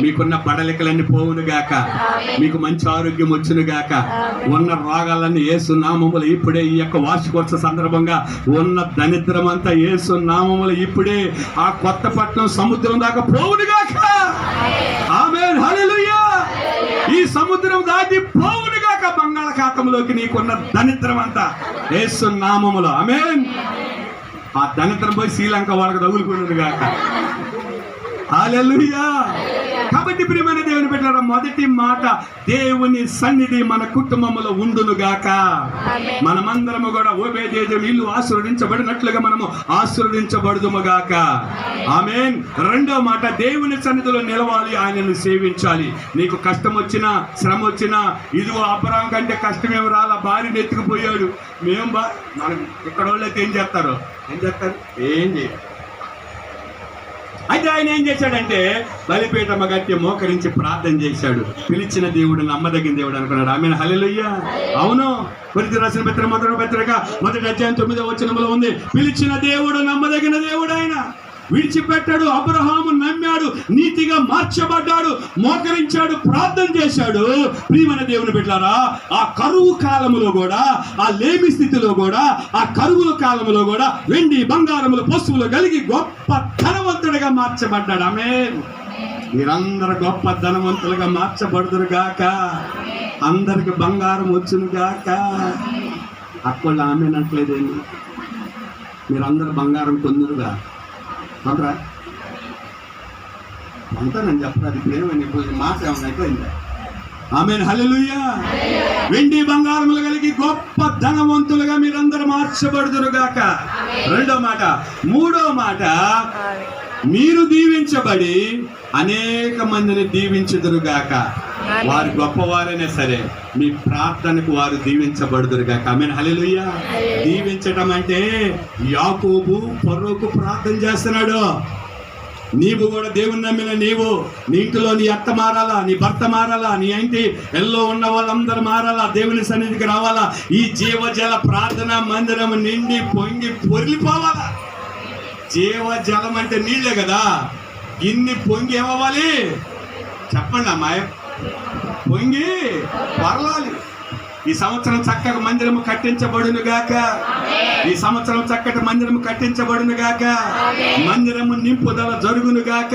మీకున్న బడలికలన్నీ పోవును గాక. మీకు మంచి ఆరోగ్యం వచ్చును గాక. ఉన్న రోగాలన్నీ యేసు నామములో ఇప్పుడే, ఈ యొక్క వార్షికోత్సవ సందర్భంగా ఉన్న దరిద్రం అంతా యేసు నామములో ఇప్పుడే ఆ కొత్తపట్నం సముద్రం దాకా పోవును గాక. ఆమేన్, హల్లెలూయా. ఈ సముద్రం దాటి పోవును గాక. బంగాళాఖాతంలోకి నీకున్న దరిద్రం అంతా యేసు నామములో. ఆమేన్. ఆ దరిద్రం పోయి శ్రీలంక వాళ్ళకి తగులుకున్నది గాక. హల్లెలూయా. కాబట్టి ప్రియమైన దేవుని బిడ్డలారా, మొదటి మాట, దేవుని సన్నిధి మన కుటుంబంలో ఉండును గాక. మనమందరము కూడా ఓబేదేదోము ఇల్లు ఆశీర్వదించబడినట్లుగా మనము ఆశీర్వదించబడుదుము గాక. ఆమేన్. రెండో మాట, దేవుని సన్నిధిలో నిలవాలి, ఆయనను సేవించాలి. నీకు కష్టం వచ్చినా, శ్రమ వచ్చినా, ఇదిగో అబ్రహాము కంటే కష్టమేమి రాలా, భార్యను ఎత్తుకుపోయాడు. మనం ఇక్కడ వాళ్ళైతే ఏం చేస్తారు? ఏం చేయరు. అయితే ఆయన ఏం చేశాడంటే బలిపీఠం కట్టి మోకరించి ప్రార్థన చేశాడు. పిలిచిన దేవుడు నమ్మదగిన దేవుడు అనుకున్నాడు. ఆమేన్, హల్లెలూయా. అవును, కొరింథీయులకు రాసిన పత్రిక 1వ అధ్యాయం 9వ వచనంలో ఉంది, పిలిచిన దేవుడు నమ్మదగిన దేవుడు. ఆయన విడిచిపెట్టాడు. అబ్రహాము నమ్మాడు, నీతిగా మార్చబడ్డాడు, మోకరించాడు, ప్రార్థన చేశాడు. ప్రియమైన దేవుని బిడ్డలారా, ఆ కరువు కాలములో కూడా, ఆ లేమి స్థితిలో కూడా, ఆ కరువుల కాలంలో కూడా వెండి బంగారములు పశువులు కలిగి గొప్ప ధనవంతుడిగా మార్చబడ్డాడు. ఆమేన్. మీరందరూ గొప్ప ధనవంతులుగా మార్చబడుదురు గాక. అందరికి బంగారం వచ్చును గాక. అక్కడ ఆమేన్ అంటలేదేంటి? మీరందరూ బంగారం పొందురుగా అంటారా? అంతా నేను చెప్పరాదు. ఇప్పుడు మాట ఏమన్నా అయిపోయిందా? ఆమేన్, హల్లెలూయా. వెండి బంగారములు కలిగి గొప్ప ధనవంతులుగా మీరందరూ మార్చబడుదురు గాక. రెండో మాట. మూడో మాట, మీరు దీవించబడి అనేక మందిని దీవించుదురు గాక. వారు గొప్పవారైనా సరే మీ ప్రార్థనకు వారు దీవించబడుదురు గాక. ఆమేన్, హల్లెలూయా. దీవించడం అంటే యాకోబు ఫరోకు ప్రార్థన చేస్తున్నాడు. నీవు కూడా దేవుని నమ్మిన నీవు, నీ ఇంటిలో నీ అత్త మారాలా, నీ భర్త మారాలా, నీ ఇంటి ఎల్లో ఉన్న వాళ్ళందరూ మారాలా, దేవుని సన్నిధికి రావాలా. ఈ జీవజల ప్రార్థన మందిరం నిండి పొంగి పొరిలిపోవాలా. జీవజలం అంటే నీళ్ళే కదా. ఇన్ని పొంగి ఏమవ్వాలి చెప్పండి అమ్మాయి? పొంగి పొరలాలి. ఈ సంవత్సరం చక్కగా మందిరము కట్టించబడును గాక. ఈ సంవత్సరం చక్కటి మందిరము కట్టించబడును గాక. మందిరము నింపుదల జరుగును గాక.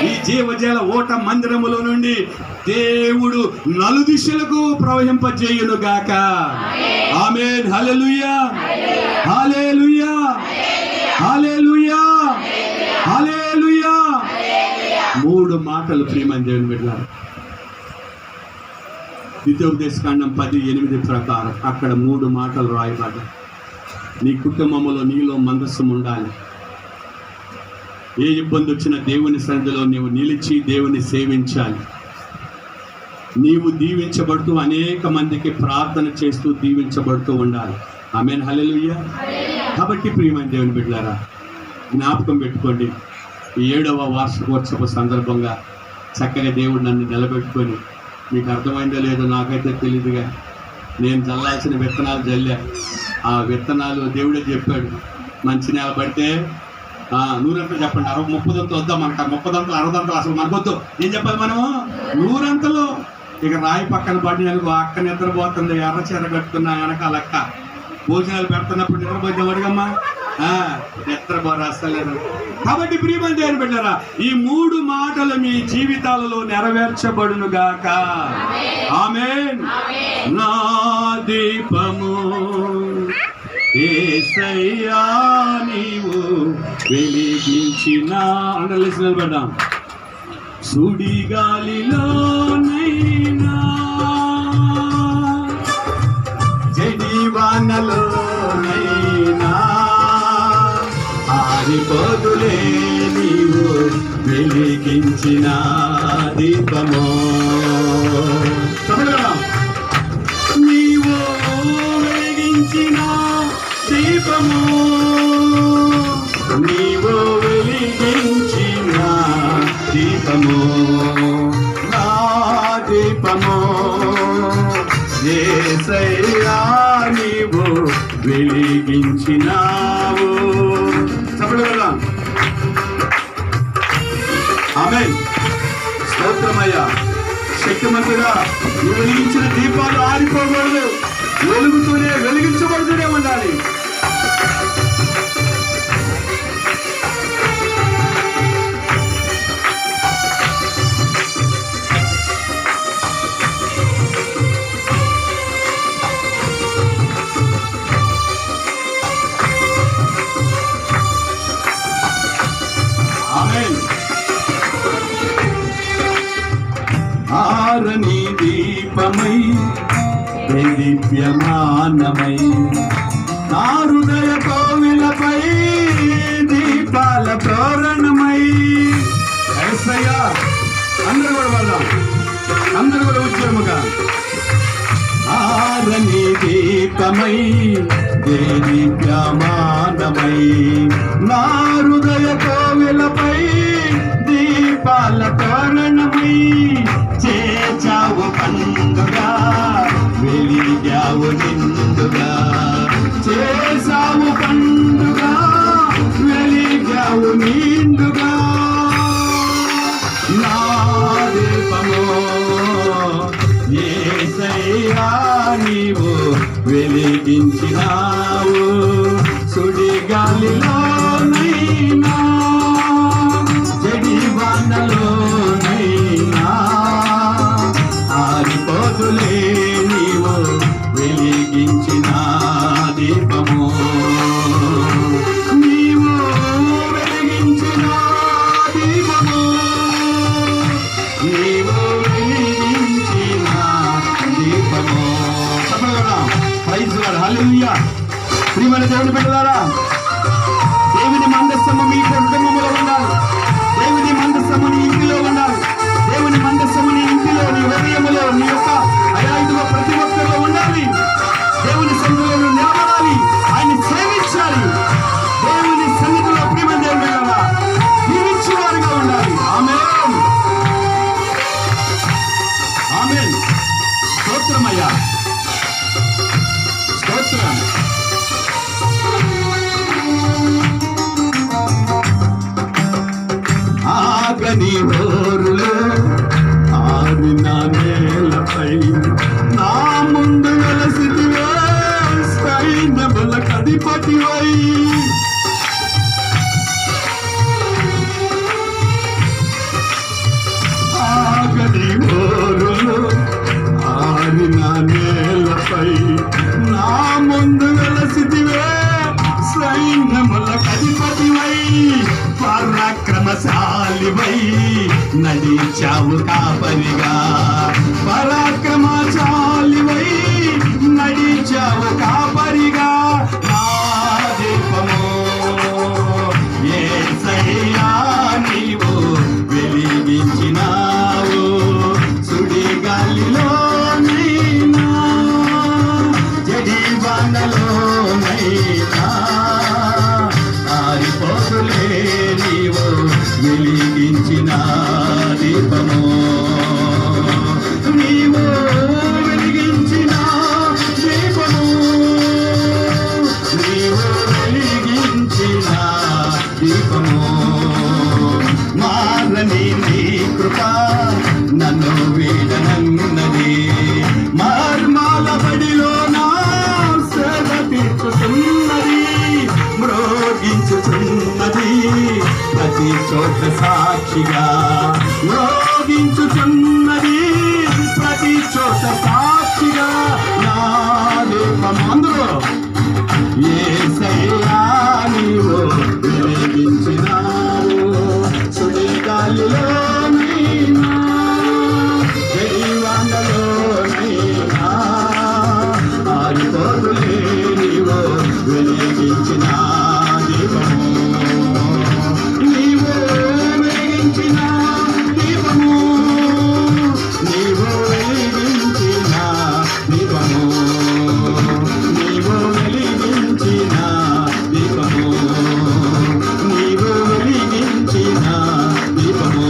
ఈ జీవజల ఓట మందిరములో నుండి దేవుడు నలుదిశలకు ప్రవహింపజేయును గాక. ఆమేన్, హల్లెలూయా, హల్లెలూయా, హల్లెలూయా, హల్లెలూయా. 3 మాటలు ప్రియమైన దేవుని బిడ్డలారా. ద్వితీయోపదేశకాండం 10:8 ప్రకారం అక్కడ 3 మాటలు రాయబడ్డాయి. నీ కుటుంబంలో నీలో మందస్సం ఉండాలి. ఏ ఇబ్బంది వచ్చినా దేవుని సన్నిధిలో నీవు నిలిచి దేవుని సేవించాలి. నీవు దీవించబడుతూ అనేక మందికి ప్రార్థన చేస్తూ దీవించబడుతూ ఉండాలి. ఆమేన్, హల్లెలూయా. కాబట్టి ప్రియమైన దేవుని బిడ్డలారా, జ్ఞాపకం పెట్టుకోండి, ఈ 7వ వార్షికోత్సవ సందర్భంగా చక్కగా దేవుడు నన్ను నిలబెట్టుకొని, మీకు అర్థమైందో లేదో నాకైతే తెలియదుగా, నేను చల్లాల్సిన విత్తనాలు చల్లా. ఆ విత్తనాలు దేవుడే చెప్పాడు, మంచి నేల పడితే 100 చెప్పండి, 30 వద్దాం మనకు. 30 60 అసలు మనకొద్దు. ఏం చెప్పాలి మనము? 100. ఇక రాయి పక్కన పడినందుకు అక్క నిద్రపోతుంది, ఎర్ర చీర కట్టుకున్న వెనకాల అక్క భోజనాలు పెడుతున్నప్పుడు నిద్రపోతే అడిగమ్మా నిద్రపోరాస్తలేదు. కాబట్టి ప్రియమైన దేవుని బిడ్డలారా, ఈ 3 మాటలు మీ జీవితాలలో నెరవేర్చబడును గాక. ఆమేన్. నా దీపము యేసయ్యా నీవు వెలిగించిన అండలేసి నిలబడ్డాం. సుడిగాలిలోనైనా జడివానలోనైనా ఆరిపోదులే నీవు వెలిగించిన దీపము. నీవు వెలిగించిన దీపము దీపము నా దీపము యేసయ్యా నీవు వెలిగించినావు. చెప్పగలరా? ఆమేన్. స్తోత్రమయ్యా. శక్తిమంతుడా, నువ్వు వెలిగించిన దీపాలు ఆరిపోకూడదు, వెలిగించబడుతూనే ఉండాలి. ఆమేన్. ఆరని దీపమై దివ్యమానమై నా హృదయ కోవిలపై దీపాల తోరణమై. యేసయ్యా, అందరూ కూడా పడదాం, అందరూ కూడా ఉద్యముగా. ఆరని దీపమై దివ్యమానమై నా హృదయ కోవిలపై దీపాల తోరణమై చేచావు పండుగా వెలిగావు నిండుగా. చేసావు పండుగా వెలిగావు నిండుగా. నా దీపము యేసయ్యా నీవు వెలిగించినావు. సుడిగాలిలోనైనా జడివానలోనైనా ఆరిపోతులే నీవు వెలిగించిన దీపము. నీవు వెలిగించిన దీపము, నీవు వెలిగించిన దీపము. చెప్పగలరా? ప్రైజ్ లార్డ్, హల్లెలూయా. ప్రియమైన దేవుని బిడ్డలారా, దేవుని మందస్సము మీ కుటుంబంలో ఉండాలి. దేవుని మందస్సము నీ ఇంటిలో ఉండాలి. దేవుని మందస్సము నీ ఇంటిలో, నీ హృదయములో, నీ యొక్క అయాయితులో ప్రతి ఒక్కరిలో ఉండాలి. దేవుని సన్నిధిలో నిలబడాలి, ఆయన సేవించాలి. దేవుని సన్నిధిలో ప్రియమైన దేవుని బిడ్డలారా జీవించేవారుగా ఉండాలి. ఆమేన్, ఆమేన్. స్తోత్రమయ్యా, స్తోత్రం. ఆగని హోరులో ఆరిన నేలపై నా ముందు వెలసితివే సైన్యముల అధిపతివై. ఆగని హోరులో ఆరిన నేలపై నా ముందు వెలసితివే సైన్యముల అధిపతివై. పరాక్రమశాలివై నడిచావు కాపరిగా. పరాక్రమశాలివై నడిచావు కాపరిగా. నా దీపము యేసయ్యా నీవు వెలిగించినావు. సుడిగాలిలోనైనా జడివానలోనైనా ఆరిపోతులే నీవు వెలిగించిన దీపము. నీవు వెలిగించిన దీపము, నీవు వెలిగించిన దీపము. మారని నీ కృప నన్ను వీడనన్నది. మార్మాల బడిలో నా సేద తీర్చుతున్నది, మ్రోగించుచున్నది ప్రతి చోట సాక్షిగా. మ్రోగించుచున్నది ప్రతి చోట సాక్షిగా. నా దీపము అందులో యేసయ్యా నీవు వెలిగించినావు. సుడిగాలిలోనైనా జడివానలోనైనా ఆరిపోతులే నీవు వెలిగించిన దీపము. నీవు వెలిగించిన దీపము, నీవు వెలిగించిన దీపము, నీవు వెలిగించిన దీపము, నీవు వెలిగించిన దీపము.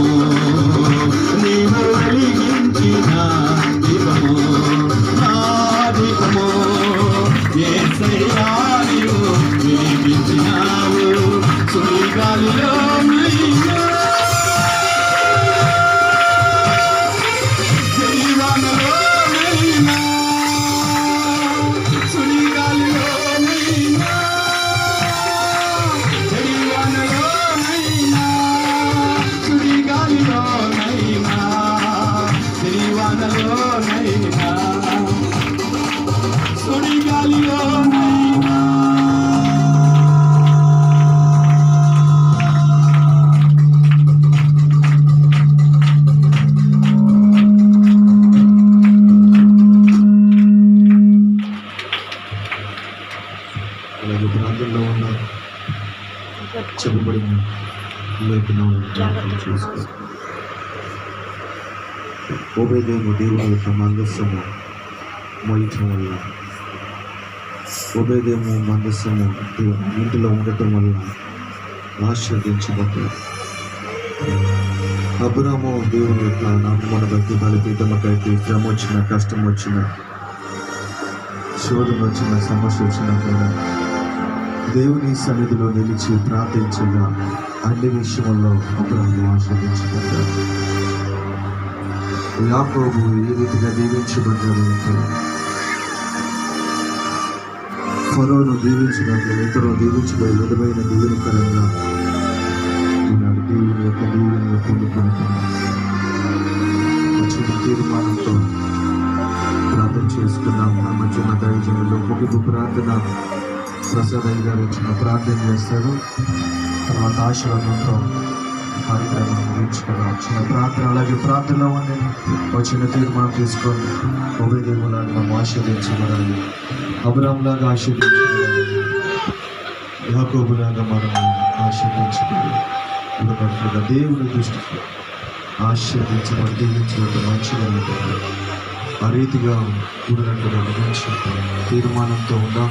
చెప్పబడిన లేఖనాలను జ్ఞాపకం చేసుకో. ఓబేదేము దేవుని యొక్క మందస్సము మోయటం వల్ల, ఓబేదేము మందస్సము దేవుని ఇంటిలో ఉండటం వల్ల ఆశీర్వదించబడ్డాడు. అబ్రాము దేవుని యొక్క నామమును బట్టి బలిపీఠముకైతే శ్రమ వచ్చిన, కష్టం వచ్చిన, శోధన వచ్చిన, సమస్య వచ్చినా కూడా దేవుని సన్నిధిలో నిలిచి ప్రార్థించగా అన్ని విషయంలో అబ్రాము ఆశీర్వదించబడ్డాడు. యాకోబు ఏ రీతిగా దీవించబడ్డాడు అంటే, ఫరోను దీవించినట్లు ఇతరులు దీవించబడి విధమైన దీవెనకరంగా ఈనాడు దేవుని యొక్క దీవెనలు పొందుకుంటున్నాడు. వచ్చిన తీర్మానంతో ప్రార్థన చేసుకున్నాం. నా మధ్యన దైవజనులు ముగింపు ప్రార్థన ప్రసాదయ్య గారు వచ్చిన ప్రార్థన చేస్తారు. తర్వాత ఆశీర్వాదంతో కార్యక్రమం ముగించుకున్నాం. చిన్న ప్రార్థన, అలాగే ప్రార్థనలో వచ్చిన తీర్మానం తీసుకొని ఓబేదేములాగా మనం ఆశీర్వదించబడాలి, అబ్రాములాగా ఆశీర్వదించబడాలి, యాకోబులాగా మనం ఆశీర్వదించబడాలి. ఉన్నట్లుగా దేవుని దృష్టికి ఆశీర్వదించబడి దీవించినట్టు మంచిగా ఉంటుంది. ఆ రీతిగా కూడినట్టుగా ముగించి తీర్మానంతో ఉందాం.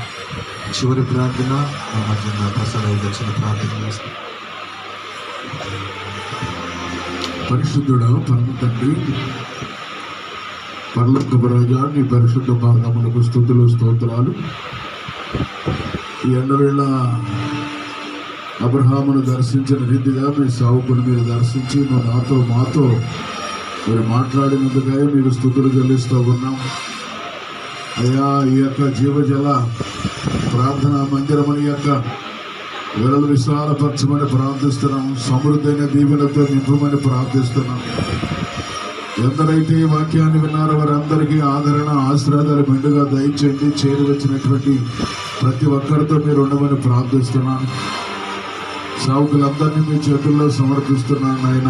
చివరి ప్రార్థన మా మధ్యన ప్రసాదయ్య వచ్చిన ప్రార్థన చేస్తాం. పరిశుద్ధుడా, పరమ తండ్రి, పరలోకపు రాజా, నీ పరిశుద్ధ పాదములకు స్తుతులు స్తోత్రాలు. ఈ ఎండవేళ అబ్రహామును దర్శించిన రీతిగా మీ సేవకుని మీరు దర్శించి నువ్వు నాతో మాతో మీరు మాట్లాడినందుకై మీకు స్తుతులు చెల్లిస్తూ ఉన్నాం. అయ్యా, ఈ యొక్క జీవజల ప్రార్థనా మందిరముని యొక్క వెడలు విశాలపరచమని ప్రార్థిస్తున్నాం. సమృద్ధైన దీవెనతో నింపమని ప్రార్థిస్తున్నాం. ఎందరైతే ఈ వాక్యాన్ని విన్నారో వారందరికీ ఆదరణ, ఆశీర్వాదాలు మెండుగా దయచేయండి. చేరువచ్చినటువంటి ప్రతి ఒక్కరితో మీరు ఉండమని ప్రార్థిస్తున్నాను. సేవకులందరినీ మీ చేతుల్లో సమర్పిస్తున్నాను నాయన.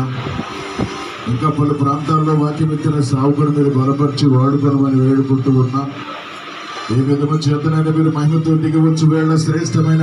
ఇంకా పలు ప్రాంతాల్లో వాక్యం ఎత్తిన సేవకుడు మీరు బలపరిచి వాడుకోనమని వేడుకుంటూ ఉన్నాం. ఏ విధము చేతనైనా మీరు మహిమతో దిగవచ్చు వేళ శ్రేష్టమైన